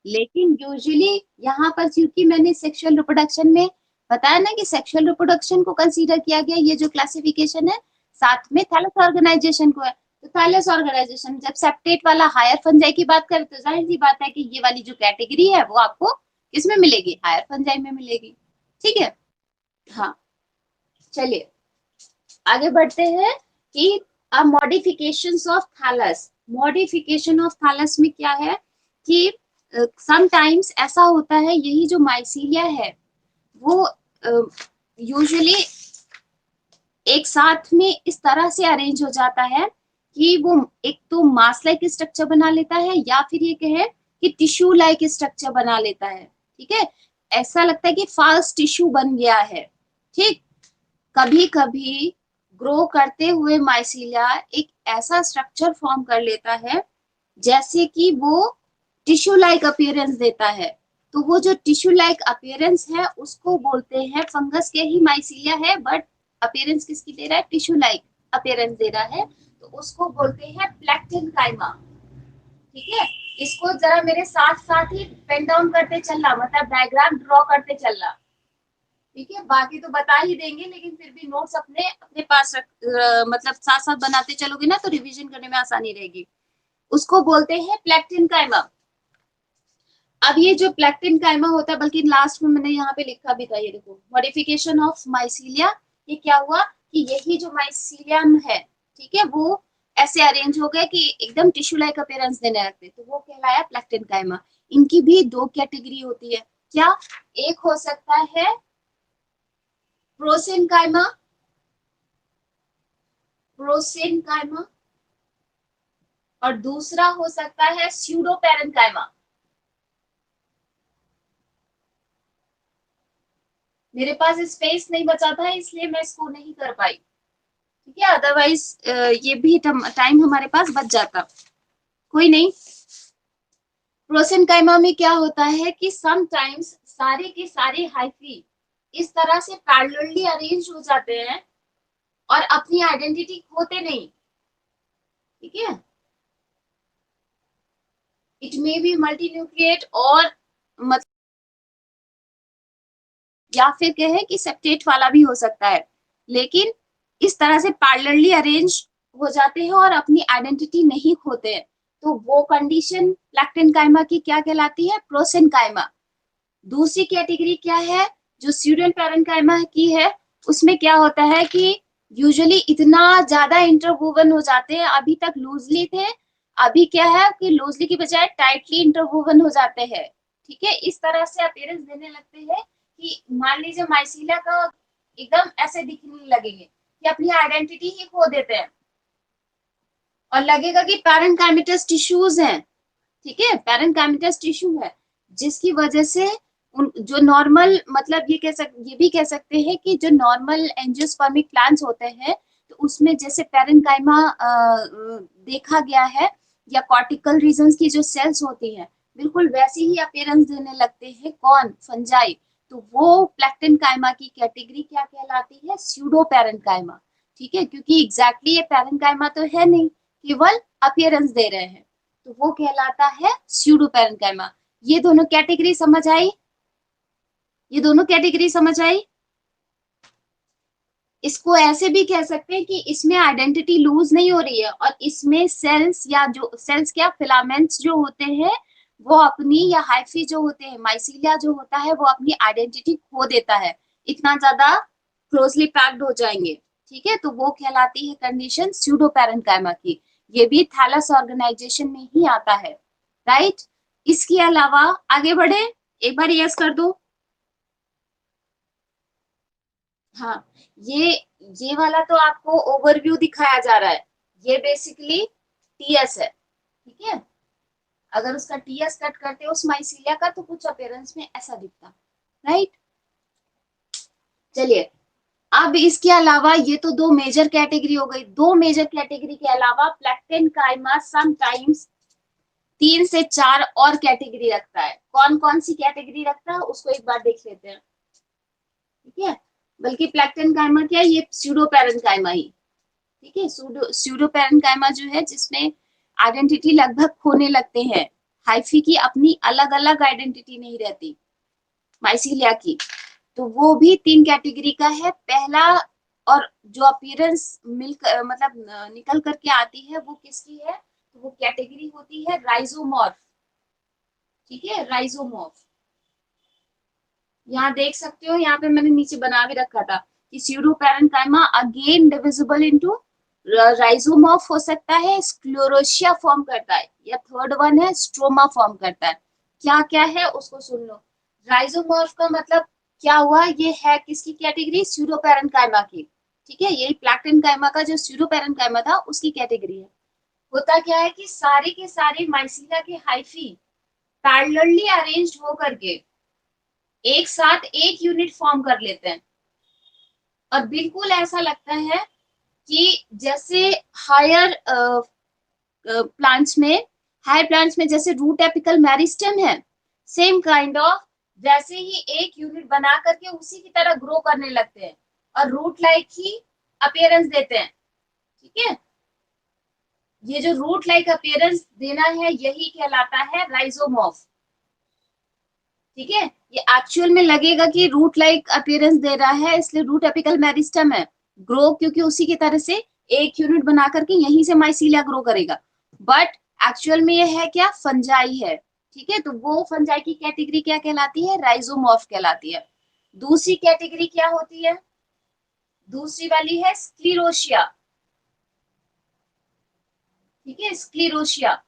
Speaker 1: लेकिन यूजुअली यहाँ पर क्योंकि मैंने सेक्सुअल रिप्रोडक्शन में बताया ना कि सेक्सुअल रिप्रोडक्शन को कंसीडर किया गया, ये जो क्लासिफिकेशन है, साथ में थैलस ऑर्गेनाइजेशन को है। तो थैलस ऑर्गेनाइजेशन जब सेप्टेट वाला हायर फंजाई की बात करें तो जाहिर सी बात है कि ये वाली जो कैटेगरी है वो आपको किसमें मिलेगी, हायर फंजाई में मिलेगी, ठीक है। हाँ, चलिए आगे बढ़ते हैं कि अब modifications of thallus, modification of thallus में क्या है कि समटाइम्स ऐसा होता है, यही जो माइसीलिया है वो यूजुअली एक साथ में इस तरह से अरेंज हो जाता है कि वो एक तो मास लाइक स्ट्रक्चर बना लेता है या फिर ये कहे कि टिश्यू लाइक स्ट्रक्चर बना लेता है। ठीक है, ऐसा लगता है कि फास्ट टिश्यू बन गया है। ठीक, कभी कभी ग्रो करते हुए माइसीलिया एक ऐसा स्ट्रक्चर फॉर्म कर लेता है जैसे कि वो टिश्यू लाइक अपीयरेंस देता है। तो वो जो टिश्यू लाइक अपीयरेंस है उसको बोलते हैं, फंगस के ही माइसीलिया है बट अपीयरेंस किसकी दे रहा है, टिश्यू लाइक अपीयरेंस दे रहा है, तो उसको बोलते हैं प्लेक्टेनकाइमा। ठीक है, इसको जरा मेरे साथ साथ ही पेन डाउन करते चलना, मतलब डायग्राम ड्रॉ करते चलना। ठीक है, बाकी तो बता ही देंगे लेकिन फिर भी नोट्स अपने अपने पास मतलब साथ साथ बनाते चलोगे ना तो रिवीजन करने में आसानी रहेगी। उसको बोलते हैं प्लेक्टेनकाइमा। अब ये जो प्लेक्टेनकाइमा होता है, बल्कि लास्ट में मैंने यहाँ पे लिखा भी था, ये देखो, मॉडिफिकेशन ऑफ माइसीलिया। ये क्या हुआ कि यही जो माइसीलियम है, ठीक है, वो ऐसे अरेंज हो गए कि एकदम टिश्यू लाइक अपीयरेंस देने लगते, तो वो कहलाया प्लेक्टेनकाइमा। इनकी भी दो कैटेगरी होती है। क्या, एक हो सकता है प्रोसेनकाइमा, प्रोसेनकाइमा, और दूसरा हो सकता है स्यूडोपेरेनकाइमा। मेरे पास स्पेस नहीं बचा था इसलिए मैं इसको नहीं कर पाई। ठीक है, अदरवाइज ये भी टाइम हमारे पास बच जाता। कोई नहीं। प्रोसेनकाइमा में क्या होता है कि समटाइम्स सारे के सारे हाइफी इस तरह से पैरेलली अरेंज हो जाते हैं और अपनी आइडेंटिटी खोते नहीं। ठीक है, it may be multi nucleate और मतलब, या फिर कहे कि सेप्टेट वाला भी हो सकता है, लेकिन इस तरह से पैरेलली अरेंज हो जाते हैं और अपनी आइडेंटिटी नहीं खोते हैं, तो वो कंडीशन प्लेक्टेनकाइमा की क्या कहलाती है, प्रोसेनकाइमा। दूसरी कैटेगरी क्या है, जो स्यूडोल पैरेनकाइमा की है, उसमें क्या होता है कि यूजुअली इतना ज्यादा इंटरवोवन हो जाते हैं, अभी तक लूजली थे, अभी क्या है कि लूजली की बजाय टाइटली इंटरवोवन हो जाते हैं। ठीक है, इस तरह से अपीयरेंस देने लगते हैं कि मान लीजिए माइसीलिया का एकदम ऐसे दिखने लगेंगे कि अपनी आइडेंटिटी ही खो देते हैं और लगेगा कि पैरेनकाइमेटस टिश्यूज हैं। ठीक है, पैरेनकाइमेटस टिश्यू है, जिसकी वजह से उन जो नॉर्मल, मतलब ये भी कह सकते हैं कि जो नॉर्मल एंजियोस्पर्मिक प्लांट्स होते हैं, तो उसमें जैसे पैरेनकाइमा देखा गया है, या कॉर्टिकल रीजन्स की जो सेल्स होती हैं, बिल्कुल वैसी ही अपीयरेंस देने लगते हैं। कौन, फंजाई। तो वो प्लेक्टेनकाइमा की कैटेगरी क्या कहलाती है, स्यूडो पैरेनकाइमा। ठीक है, क्योंकि एग्जैक्टली ये पैरेनकाइमा तो है नहीं, केवल अपीयरेंस दे रहे हैं, तो वो कहलाता है स्यूडो पैरेनकाइमा। ये दोनों कैटेगरी समझ आई, ये दोनों कैटेगरी समझ आई। इसको ऐसे भी कह सकते हैं कि इसमें आइडेंटिटी लूज नहीं हो रही है और इसमें सेल्स, या जो सेल्स क्या, फिलामेंट्स जो होते हैं वो अपनी, या हाइफी जो होते हैं, माइसीलिया जो होता है वो अपनी आइडेंटिटी खो देता है, इतना ज्यादा क्लोजली पैक्ड हो जाएंगे। ठीक है, तो वो कहलाती है कंडीशन स्यूडो पैरेनकाइमा की। ये भी थैलस ऑर्गेनाइजेशन में ही आता है। राइट, इसके अलावा आगे बढ़े, एक बार यस कर दो। हाँ, ये ये वाला तो आपको ओवरव्यू दिखाया जा रहा है, ये बेसिकली टीएस है। ठीक है, अगर उसका टीएस कट करते हो उस माइसीलिया का तो कुछ अपीयरेंस में ऐसा दिखता। राइट, चलिए, अब इसके अलावा ये तो दो मेजर कैटेगरी हो गई। दो मेजर कैटेगरी के अलावा प्लेक्टेनकाइमा समटाइम्स 3 से 4 और कैटेगरी रखता है। कौन कौन सी कैटेगरी रखता है उसको एक बार देख लेते हैं। ठीक है, बल्कि प्लेक्टेनकाइमा क्या है, ये स्यूडो पैरेनकाइमा ही। ठीक है, स्यूडो पैरेनकाइमा जो है, जिसमें आइडेंटिटी लगभग खोने लगते हैं, हाइफी की अपनी अलग अलग आइडेंटिटी नहीं रहती माइसीलिया की, तो वो भी 3 कैटेगरी का है। पहला, और जो अपीयरेंस मतलब निकल करके आती है वो किसकी है, तो वो कैटेगरी होती है राइजोमॉर्फ। ठीक है, राइजोमॉर्फ, यहाँ देख सकते हो, यहाँ पे मैंने नीचे बना भी रखा था कि pseudo parenchyma again divisible into rhizomorph हो सकता है, स्क्लेरोशिया फॉर्म करता है, या थर्ड वन है स्ट्रोमा फॉर्म करता है। क्या क्या है उसको सुन लो। राइजोमॉर्फ का मतलब क्या हुआ, ये है किसकी कैटेगरी, स्यूडो पैरेनकाइमा की। ठीक है, यही प्लैक्टनकाइमा का जो स्यूडोपेरेन्काइमा था उसकी कैटेगरी है। होता क्या है कि सारे के सारे माइसीलिया के हाइफी पैरेलली अरेंज्ड होकर के एक साथ एक यूनिट फॉर्म कर लेते हैं, और बिल्कुल ऐसा लगता है कि जैसे हायर प्लांट्स में हायर प्लांट्स में जैसे रूट एपिकल मेरिस्टेम है, सेम काइंड ऑफ वैसे ही एक यूनिट बना करके उसी की तरह ग्रो करने लगते हैं और रूट लाइक ही अपीयरेंस देते हैं। ठीक है, ये जो रूट लाइक अपीयरेंस देना है यही कहलाता है राइजोमॉर्फ। ठीक है, ये एक्चुअल में लगेगा कि रूट लाइक अपीयरेंस दे रहा है इसलिए रूट एपिकल मेरिस्टम है, ग्रो क्योंकि उसी की तरह से एक यूनिट बना करके यहीं से माइसीलिया ग्रो करेगा, बट एक्चुअल में ये है क्या, फंजाई है। ठीक है, तो वो फंजाई की कैटेगरी क्या कहलाती है, राइजोमॉर्फ कहलाती है। दूसरी कैटेगरी क्या होती है, दूसरी वाली है स्क्लीरोशिया। ठीक है, स्क्लीरोशिया,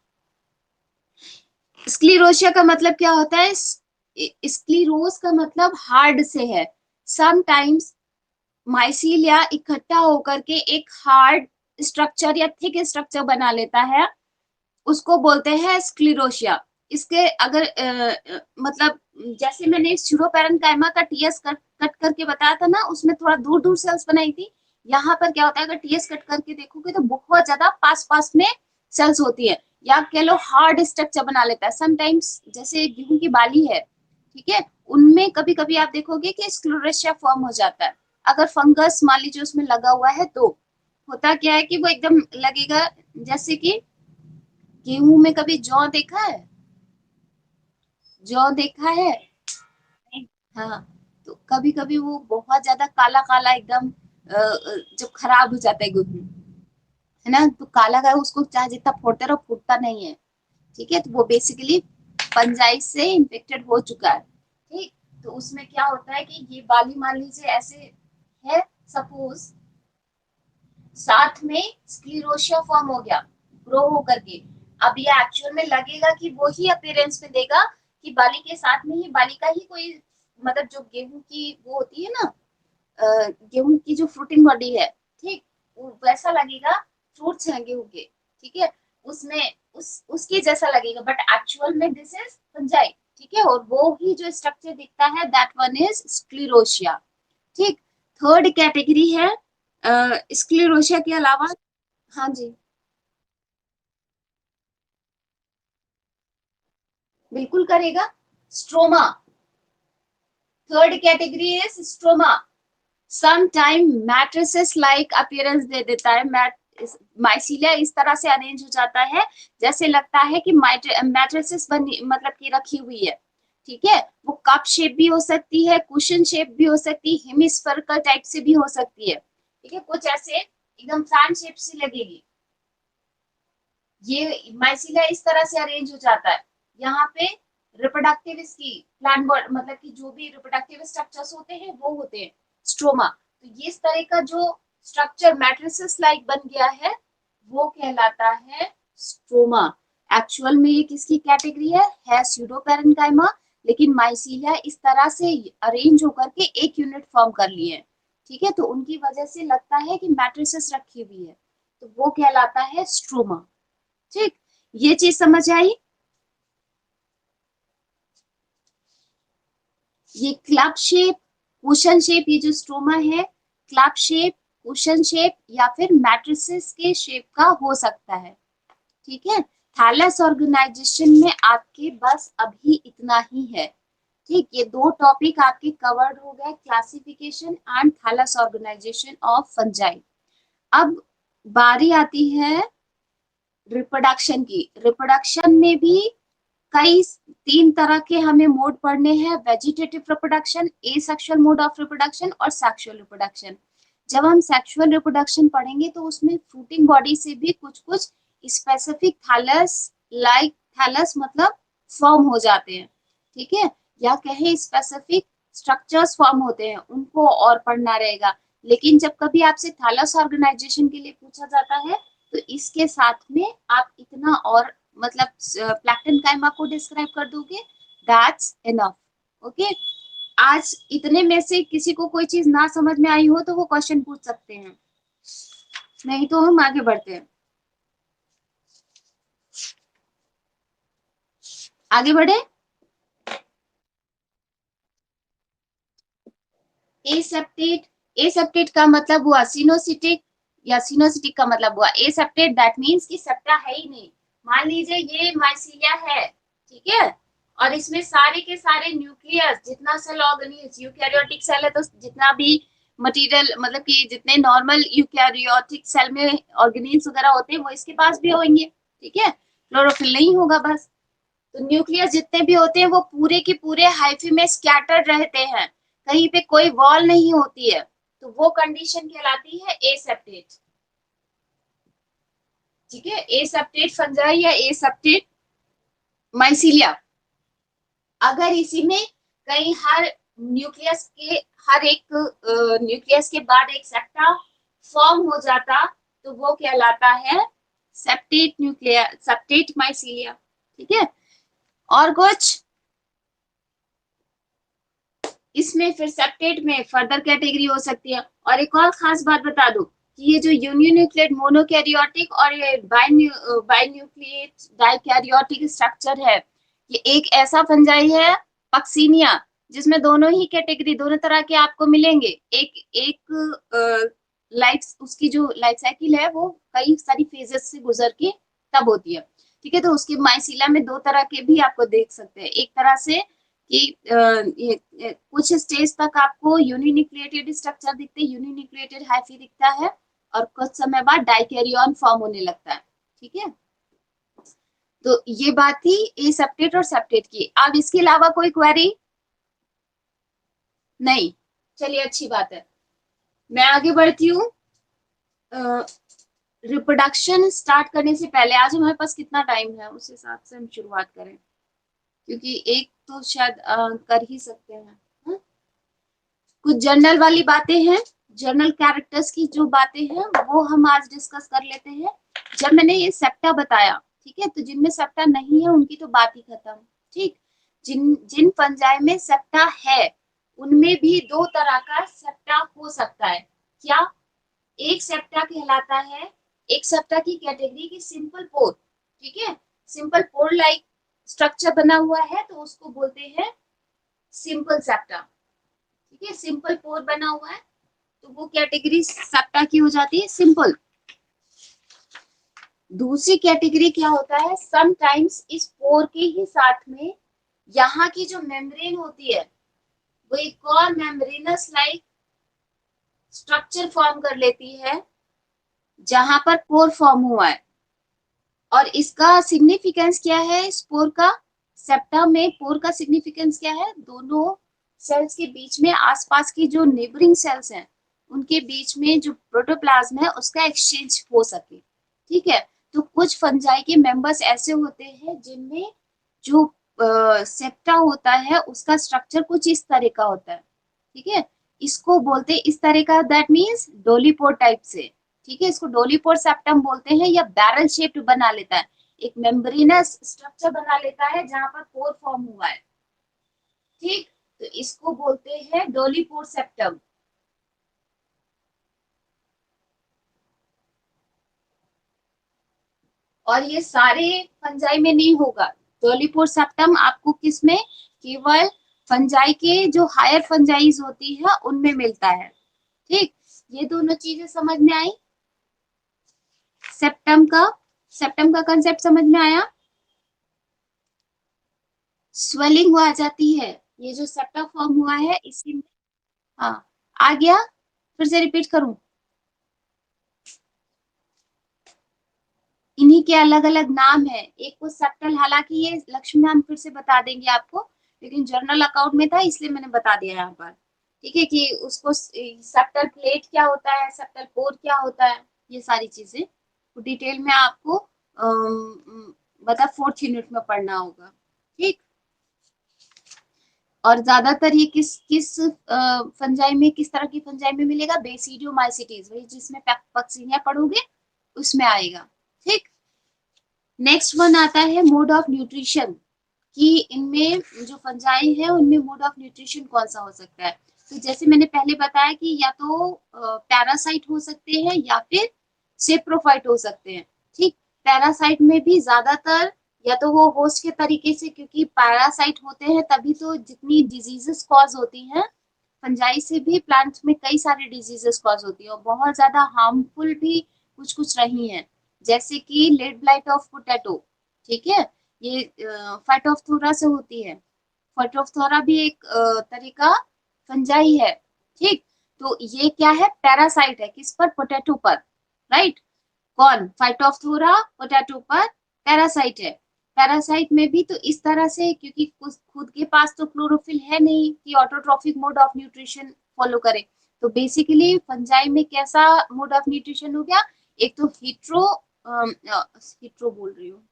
Speaker 1: स्क्लीरोशिया का मतलब क्या होता है, स्क्लीरोस का मतलब हार्ड से है। समटाइम्स माइसीलिया इकट्ठा होकर के एक हार्ड स्ट्रक्चर या थिक स्ट्रक्चर बना लेता है, उसको बोलते हैं स्क्लीरोशिया। इसके अगर मतलब जैसे मैंने स्यूडोपेरेन्काइमा का टीएस कट करके बताया था ना, उसमें थोड़ा दूर दूर सेल्स बनाई थी। यहाँ पर क्या होता है, अगर टीएस कट करके देखोगे तो बहुत ज्यादा पास पास में सेल्स होती है, या कह लो हार्ड स्ट्रक्चर बना लेता है। समटाइम्स जैसे गेहूं की बाली है, ठीक है, उनमें कभी कभी आप देखोगे कि स्क्लेरोशिया फॉर्म हो जाता है। अगर फंगस मान लीजिए उसमें लगा हुआ है तो होता क्या है कि वो एकदम लगेगा, जैसे कि गेहूं में कभी जौ देखा है, जौ देखा है। हाँ, तो कभी कभी वो बहुत ज्यादा काला काला एकदम जब खराब हो जाता है गेहूं, है ना, तो काला का उसको चाहे जितना फोड़ते रहो फूटता नहीं है। ठीक है, तो वो बेसिकली फंजाई से इन्फेक्टेड हो चुका है। ठीक, तो उसमें क्या होता है कि ये बाली मान लीजिए ऐसे है, सपोज साथ में स्क्लीरोशिया फॉर्म हो गया ग्रो हो करके, अब ये एक्चुअल में लगेगा कि वो ही अपीयरेंस में देगा कि बाली के साथ में ही बाली का ही कोई, मतलब जो गेहूं की वो होती है ना, गेहूं की जो फ्रूटिंग बॉडी है, ठीक, वैसा लगेगा, फ्रूट्स हैं गेहूं के, ठीक है, उसमें उसके जैसा लगेगा, बट एक्चुअल में दिस इज फंजाई। ठीक है, और वो ही जो स्ट्रक्चर दिखता है दैट वन इज स्क्लीरोशिया। ठीक, थर्ड कैटेगरी है स्क्लेरोशिया के अलावा। हाँ जी, बिल्कुल करेगा, stroma. Third category is stroma. Some time matrices like appearance दे देता है, माइसीलिया इस तरह से अरेंज हो जाता है जैसे लगता है कि मैट्रिसेस बनी मतलब की रखी हुई है। ठीक है, वो कप शेप भी हो सकती है, कुशन शेप भी हो सकती है, हेमिस्फेरिकल टाइप से भी हो सकती है। ठीक है, कुछ ऐसे एकदम फैन शेप से लगेगी। ये माइसीलिया इस तरह से अरेंज हो जाता है। यहाँ पे रिप्रोडक्टिव इसकी प्लांट मतलब कि जो भी रिप्रोडक्टिव स्ट्रक्चर्स होते हैं वो होते हैं स्ट्रोमा। तो ये इस तरह का जो स्ट्रक्चर मैट्रिसेस लाइक बन गया है वो कहलाता है स्ट्रोमा। एक्चुअल में ये किसकी कैटेगरी है स्यूडोपेरेन्काइमा, लेकिन माइसीलिया इस तरह से अरेंज होकर के एक यूनिट फॉर्म कर लिए हैं। ठीक है, तो उनकी वजह से लगता है कि मैट्रिसेस रखी हुई है, तो वो कहलाता है स्ट्रोमा। ठीक, ये चीज समझ आई। ये क्लब शेप, कुशन शेप, ये जो स्ट्रोमा है क्लब शेप, कुशन शेप या फिर मैट्रिसेस के शेप का हो सकता है। ठीक है, थैलस ऑर्गेनाइजेशन में आपके बस अभी इतना ही है। ठीक, ये दो टॉपिक आपके कवर्ड हो गए, classification and thallus organization of fungi. अब बारी आती है रिप्रोडक्शन की। रिप्रोडक्शन में भी कई तीन तरह के हमें मोड पढ़ने हैं, vegetative reproduction, asexual mode of reproduction और सेक्सुअल रिप्रोडक्शन। जब हम सेक्सुअल रिप्रोडक्शन पढ़ेंगे तो उसमें फ्रूटिंग बॉडी से भी कुछ कुछ स्पेसिफिक थैलस लाइक, थैलस मतलब फॉर्म हो जाते हैं। ठीक है, या कहें स्पेसिफिक स्ट्रक्चर्स फॉर्म होते हैं, उनको और पढ़ना रहेगा। लेकिन जब कभी आपसे थैलस ऑर्गेनाइजेशन के लिए पूछा जाता है तो इसके साथ में आप इतना और मतलब प्लैक्टनकाइमा को डिस्क्राइब कर दोगे, दैट्स इनफ। ओके, आज इतने में से किसी को कोई चीज ना समझ में आई हो तो वो क्वेश्चन पूछ सकते हैं, नहीं तो हम आगे बढ़ते हैं। आगे बढ़े। एसेप्टेट, एसेप्टेट का मतलब हुआ सिनोसिटिक, या सिनोसिटिक का मतलब हुआ एसेप्टेट, दैट मींस कि सेप्टा है ही नहीं। मान लीजिए ये माइसीलिया है, ठीक है, और इसमें सारे के सारे न्यूक्लियस, जितना सेल ऑर्गेनिल्स, यूकैरियोटिक सेल है तो जितना भी मटेरियल, मतलब कि जितने नॉर्मल यूकैरियोटिक सेल में ऑर्गेनिल्स वगैरह होते हैं वो इसके पास भी होंगे, ठीक है, क्लोरोफिल नहीं होगा बस। तो न्यूक्लियस जितने भी होते हैं वो पूरे के पूरे हाइफी में स्कैटर्ड रहते हैं, कहीं पे कोई वॉल नहीं होती है, तो वो कंडीशन कहलाती है एसेप्टेट, ठीक है। एसेप्टेट फंजाई या एसेप्टेट माइसीलिया। अगर इसी में कहीं हर न्यूक्लियस के, हर एक न्यूक्लियस के बाद एक सेप्टा फॉर्म हो जाता तो वो कहलाता है सेप्टेट न्यूक्लियर, सेप्टेट माइसीलिया, ठीक है। और कुछ इसमें फिर सेप्टेट में फर्दर कैटेगरी हो सकती है। और एक और खास बात बता दूं कि ये जो यूनिन्यूक्लिएट मोनोकैरियोटिक और ये बाइन्यूक्लिएट डाइकैरियोटिक स्ट्रक्चर है, ये एक ऐसा फंजाई है पक्सीनिया जिसमें दोनों ही कैटेगरी, दोनों तरह के आपको मिलेंगे। एक एक लाइफ, उसकी जो लाइफ साइकिल है वो कई सारी फेजेस से गुजर के तब होती है, ठीक है। तो उसके माइसीला में दो तरह के भी आपको देख सकते हैं, एक तरह से कि कुछ स्टेज तक आपको यूनिन्यूक्लिएटेड स्ट्रक्चर दिखते हैं, यूनिन्यूक्लिएटेड हाइफी दिखता है, और कुछ समय बाद डाइकैरियन फॉर्म होने लगता है, ठीक है। तो ये बात थी ए सेप्टेट और सेप्टेट की। अब इसके अलावा कोई क्वेरी नहीं, चलिए अच्छी बात है। मैं आगे बढ़ती हूँ। रिप्रोडक्शन स्टार्ट करने से पहले आज हमारे पास कितना टाइम है उस हिसाब से हम शुरुआत करें, क्योंकि एक तो शायद कर ही सकते हैं। हा? कुछ जर्नल वाली बातें हैं, जर्नल कैरेक्टर्स की जो बातें हैं वो हम आज डिस्कस कर लेते हैं। जब मैंने ये सेप्टा बताया, ठीक है, तो जिनमें सेप्टा नहीं है उनकी तो बात ही खत्म, ठीक। जिन जिन फंजाई में सेप्टा है उनमें भी दो तरह का सेप्टा हो सकता है। क्या? एक सेप्टा कहलाता है, एक सेप्टा की कैटेगरी की सिंपल पोर, ठीक है, सिंपल पोर लाइक स्ट्रक्चर बना हुआ है तो उसको बोलते हैं सिंपल सेप्टा, ठीक है, सिंपल पोर बना हुआ है तो वो कैटेगरी सेप्टा की हो जाती है सिंपल। दूसरी कैटेगरी क्या होता है, समटाइम्स इस पोर के ही साथ में यहाँ की जो मेम्ब्रेन होती है वो एक और मेम्ब्रेनस लाइक स्ट्रक्चर फॉर्म कर लेती है जहां पर पोर फॉर्म हुआ है। और इसका सिग्निफिकेंस क्या है स्पोर का, सेप्टा में पोर का सिग्निफिकेंस क्या है, दोनों सेल्स के बीच में आसपास की जो नेबरिंग सेल्स हैं उनके बीच में जो प्रोटोप्लाज्म है उसका एक्सचेंज हो सके, ठीक है। तो कुछ फंजाई के मेंबर्स ऐसे होते हैं जिनमें जो सेप्टा होता है उसका स्ट्रक्चर कुछ इस तरह का होता है, ठीक है, इसको बोलते हैं इस तरह का, दैट मीन्स डोलीपोर टाइप से, ठीक है, इसको डोलीपोर सेप्टम बोलते हैं, या बैरल शेप्ड बना लेता है, एक मेम्ब्रेनस स्ट्रक्चर बना लेता है जहां पर पोर फॉर्म हुआ है, ठीक, तो इसको बोलते हैं डोलीपोर सेप्टम। और ये सारे फंजाई में नहीं होगा, डोलीपोर सेप्टम आपको किसमें, केवल फंजाई के जो हायर फंजाइज होती है उनमें मिलता है, ठीक। ये दोनों चीजें समझ में आई। सेप्टम का, सेप्टम का कंसेप्ट समझ में आया। स्वेलिंग आ जाती है, ये जो सेप्टा फॉर्म हुआ है इसी में, हाँ आ गया, फिर से रिपीट करूं, इन्हीं के अलग अलग नाम है, एक को सेप्टल, हालांकि ये लक्ष्मी नाम फिर से बता देंगे आपको, लेकिन जर्नल अकाउंट में था इसलिए मैंने बता दिया यहाँ पर, ठीक है, कि उसको सेप्टल प्लेट क्या होता है, सेप्टल कोर क्या होता है, ये सारी चीजें डिटेल में आपको बता फोर्थ यूनिट में पढ़ना होगा, ठीक। और ज्यादातर ये किस किस फंजाई में, किस तरह की फंजाई में मिलेगा, बेसिडियोमाइसिटीज, वही जिसमें पक्सीनिया पढ़ोगे उसमें आएगा, ठीक। नेक्स्ट वन आता है मोड ऑफ न्यूट्रिशन। कि इनमें जो फंजाई है उनमें मोड ऑफ न्यूट्रिशन कौन सा हो सकता है। तो जैसे मैंने पहले बताया कि या तो पैरासाइट हो सकते हैं या फिर सेप्रोफाइट हो सकते हैं। ठीक, पैरासाइट में भी ज्यादातर या तो वो होस्ट के तरीके से, क्योंकि पैरासाइट होते हैं तभी तो जितनी डिजीजेस कॉज होती हैं, फंजाई से भी प्लांट्स में कई सारी डिजीजेस कॉज होती है और बहुत ज्यादा हार्मफुल भी कुछ कुछ रही हैं, जैसे कि लेड ब्लाइट ऑफ पोटैटो। ठीक है, ये फाइटोफथोरा से होती है। फाइटोफथोरा भी एक तरह का फंजाई है। ठीक, तो ये क्या है, पैरासाइट है, किस पर, पोटैटो पर, राइट। कौन, फाइटोफथोरा पोटैटो पर पैरासाइट है। पैरासाइट में भी तो इस तरह से, क्योंकि खुद के पास तो क्लोरोफिल है नहीं कि autotrophic mode of nutrition follow करे, तो बेसिकली फंजाई में कैसा मोड ऑफ न्यूट्रिशन हो गया, एक तो हीट्रो बोल रही हूँ,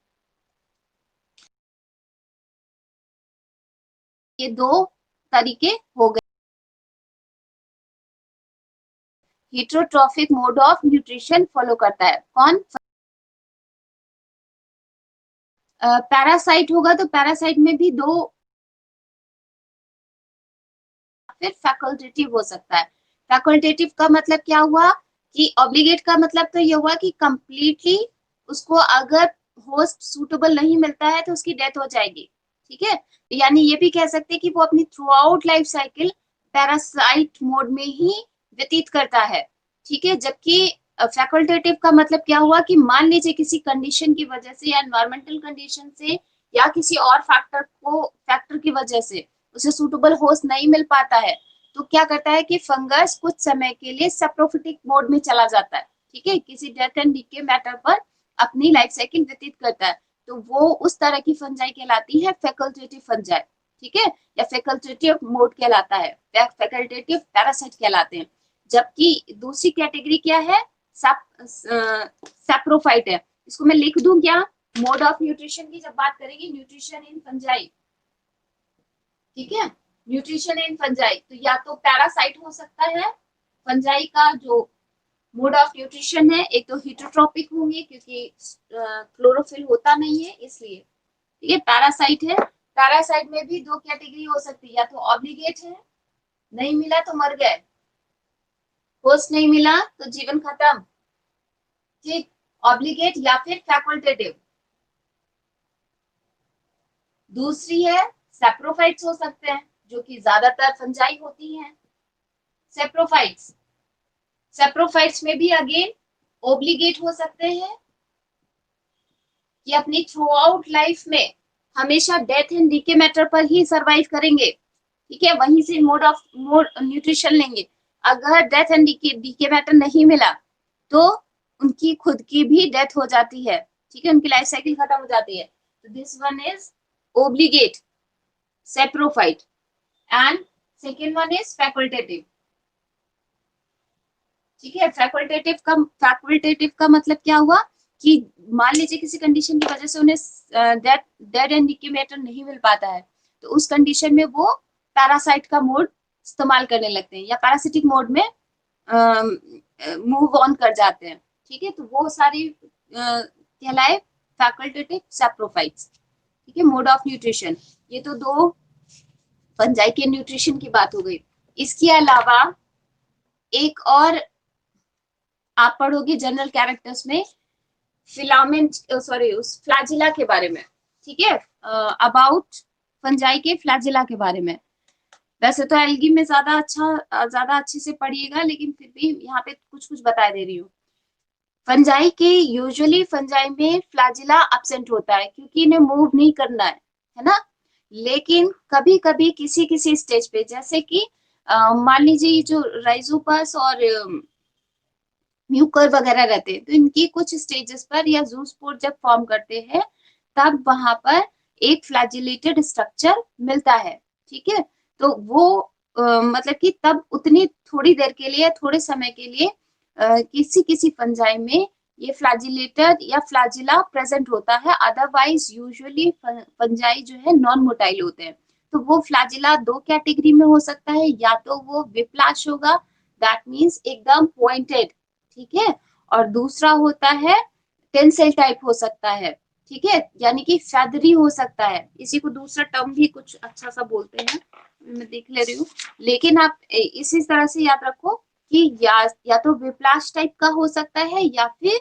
Speaker 1: ये दो तरीके हो गए। हीट्रोट्रॉफिक मोड ऑफ न्यूट्रिशन फॉलो करता है कौन, पैरासाइट होगा तो पैरासाइट में भी दो, फिर फैकल्टेटिव हो सकता है। फैकल्टेटिव का मतलब क्या हुआ कि ऑब्लिगेट का मतलब तो ये हुआ कि कंप्लीटली उसको अगर होस्ट सूटेबल नहीं मिलता है तो उसकी डेथ हो जाएगी। ठीक है, यानी ये भी कह सकते हैं कि वो अपनी through out life cycle parasite mode में ही व्यतीत करता है। ठीक है, जबकि फैकल्टेटिव का मतलब क्या हुआ कि मान लीजिए किसी कंडीशन की वजह से या एनवायरमेंटल कंडीशन से या किसी और फैक्टर की वजह से उसे सूटेबल होस्ट नहीं मिल पाता है, तो क्या करता है कि फंगस कुछ समय के लिए सेप्रोफिटिक मोड में चला जाता है। ठीक है, किसी डेथ एंड डीके मैटर पर अपनी लाइफ साइकिल व्यतीत करता है, तो वो उस तरह की फंजाई कहलाती है फैकल्टेटिव फंजाई। ठीक है, या फैकल्टेटिव मोड कहलाता है, फैकल्टेटिव पैरासाइट कहलाते हैं। जबकि दूसरी कैटेगरी क्या है, सैप्रोफाइट है। इसको मैं लिख दूं क्या, मोड ऑफ न्यूट्रिशन की जब बात करेंगे, न्यूट्रिशन इन फंजाई, ठीक है, न्यूट्रिशन इन फंजाई, तो या तो पैरासाइट हो सकता है फंजाई का जो मोड ऑफ न्यूट्रिशन है, एक तो हीटोट्रॉपिक होंगे क्योंकि क्लोरोफिल होता नहीं है इसलिए। ठीक है, पैरासाइट है। पैरासाइट में भी दो कैटेगरी हो सकती है, या तो ऑब्लिगेट है, नहीं मिला तो मर गए, होस्ट नहीं मिला तो जीवन खत्म। ठीक, ऑब्लिगेट या फिर फैकल्टेटिव। दूसरी है सेप्रोफाइट्स हो सकते हैं, जो कि ज्यादातर फंजाई होती हैं। सेप्रोफाइट्स, सेप्रोफाइट्स में भी अगेन ओब्लिगेट हो सकते हैं कि अपनी थ्रू आउट लाइफ में हमेशा डेथ एंड डीके मैटर पर ही सरवाइव करेंगे। ठीक है, वहीं से मोड न्यूट्रिशन लेंगे। अगर डेथ एंड डीके मैटर नहीं मिला तो उनकी खुद की भी डेथ हो जाती है। ठीक है, उनकी लाइफ साइकिल खत्म हो जाती है। तो this one is obligate saprophyte and second one is facultative. ठीक है, फैकल्टेटिव का मतलब क्या हुआ कि मान लीजिए किसी कंडीशन की वजह से उन्हें डेड एंड डीके मैटर नहीं मिल पाता है, तो उस कंडीशन में वो पैरासाइट का मोड इस्तेमाल करने लगते हैं या पैरासिटिक मोड में मूव ऑन कर जाते हैं। ठीक है, तो वो सारी कहलाए फैकल्टेटिव सैप्रोफाइट्स। ठीक है, मोड ऑफ न्यूट्रिशन, ये तो दो फंजाई के न्यूट्रिशन की बात हो गई। इसके अलावा एक और आप पढ़ोगे जनरल कैरेक्टर्स में फिलामेंट, सॉरी उस फ्लैजिला के बारे में। ठीक है, अबाउट फंजाई के फ्लैजिला के बारे में। वैसे तो एल्गी में ज्यादा अच्छे से पढ़िएगा, लेकिन फिर भी यहाँ पे कुछ कुछ बता दे रही हूँ। फंजाई के यूजुअली फंजाई में फ्लैजिला एब्सेंट होता है क्योंकि इन्हें मूव नहीं करना है ना। लेकिन कभी कभी किसी किसी स्टेज पे, जैसे कि मान लीजिए जो राइजोपस और म्यूकर वगैरह रहते हैं, तो इनकी कुछ स्टेजेस पर या जूस्पोर जब फॉर्म करते हैं तब वहां पर एक फ्लैजिलेटेड स्ट्रक्चर मिलता है। ठीक है, तो वो मतलब कि तब उतनी थोड़ी देर के लिए, थोड़े समय के लिए किसी किसी फंजाई में ये फ्लैजिलेटेड या फ्लैजिला प्रेजेंट होता है। अदरवाइज यूजुअली फंजाई जो है नॉन मोटाइल होते हैं। तो वो फ्लैजिला दो कैटेगरी में हो सकता है, या तो वो विप्लाश होगा, दैट मीन्स एकदम पॉइंटेड। ठीक है, और दूसरा होता है टेंसेल टाइप हो सकता है। ठीक है, यानी कि feathery हो सकता है, इसी को दूसरा टर्म भी कुछ अच्छा सा बोलते हैं, मैं देख ले रही हूँ। लेकिन आप इसी तरह से याद रखो कि या तो विप्लाश टाइप का हो सकता है या फिर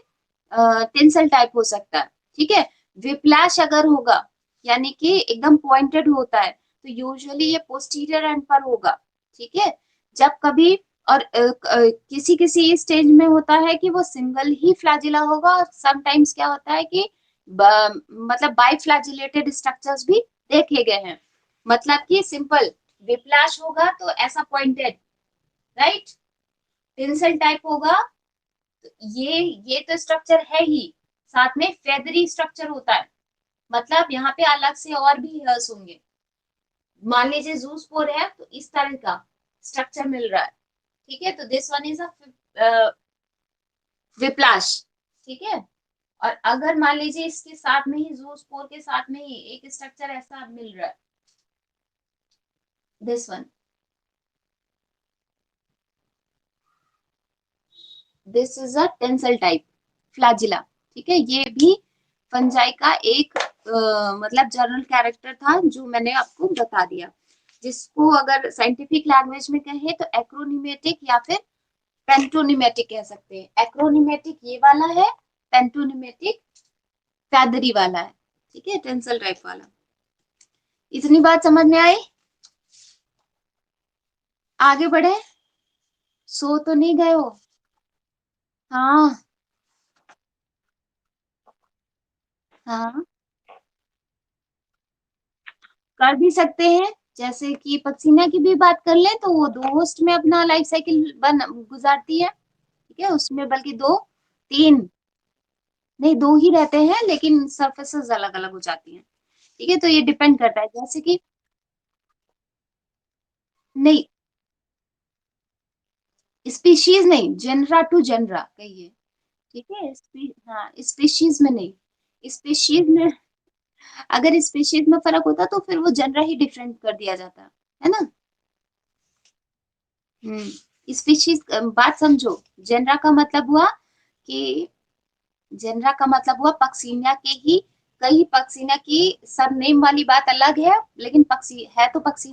Speaker 1: टेंसल टाइप हो सकता है। ठीक है, विप्लाश अगर होगा यानी कि एकदम पॉइंटेड होता है तो यूजुअली ये पोस्टीरियर एंड पर होगा। ठीक है, जब कभी और किसी किसी स्टेज में होता है कि वो सिंगल ही फ्लैजिला होगा, और समटाइम्स क्या होता है कि मतलब बाइफ्लैजिलेटेड स्ट्रक्चर्स भी देखे गए हैं। मतलब कि सिंपल विप्लाश होगा तो ऐसा पॉइंटेड, राइट। टेंसल टाइप होगा तो ये तो स्ट्रक्चर है ही, साथ में फेदरी स्ट्रक्चर होता है, मतलब यहाँ पे अलग से और भी हेयर्स होंगे। मान लीजिए जूस्पोर है तो इस तरह का स्ट्रक्चर मिल रहा है। ठीक है, तो दिस वन इज अ विप्लाश। ठीक है, और अगर मान लीजिए इसके साथ में ही जूस्पोर के साथ में ही एक स्ट्रक्चर ऐसा मिल रहा है, this one, this is a tensile type flagella. ठीक है, ये भी फंजाई का एक मतलब जनरल कैरेक्टर था जो मैंने आपको बता दिया, जिसको अगर साइंटिफिक लैंग्वेज में कहे तो एक्रोनिमेटिक या फिर पेंटोनिमेटिक कह सकते हैं। एक्रोनिमेटिक ये वाला है, पेंटोनिमेटिक फैदरी वाला है। ठीक है, टेंसल टाइप वाला। इतनी बात समझ में आई? आगे बढ़े, सो तो नहीं गए हो? हाँ हाँ, कर भी सकते हैं। जैसे कि पक्सीना की भी बात कर ले तो वो दो होस्ट में अपना लाइफ साइकिल बन गुजारती है। ठीक है, उसमें बल्कि दो, तीन नहीं, दो ही रहते हैं लेकिन सरफेसेस अलग अलग हो जाती हैं। ठीक है, तो ये डिपेंड करता है, जैसे कि नहीं, स्पीशीज नहीं, जेनरा टू जेनरा कहिए। ठीक है, हाँ, स्पीशीज में नहीं। स्पीशीज में अगर स्पीशीज में फर्क होता तो फिर वो जेनरा ही डिफरेंट कर दिया जाता है ना। स्पीशीज बात समझो। जेनरा का मतलब हुआ कि जेनरा का मतलब हुआ पक्सीनिया के ही कई पक्सीनिया की सब नेम वाली बात अलग है, लेकिन पक्षी है तो पक्षी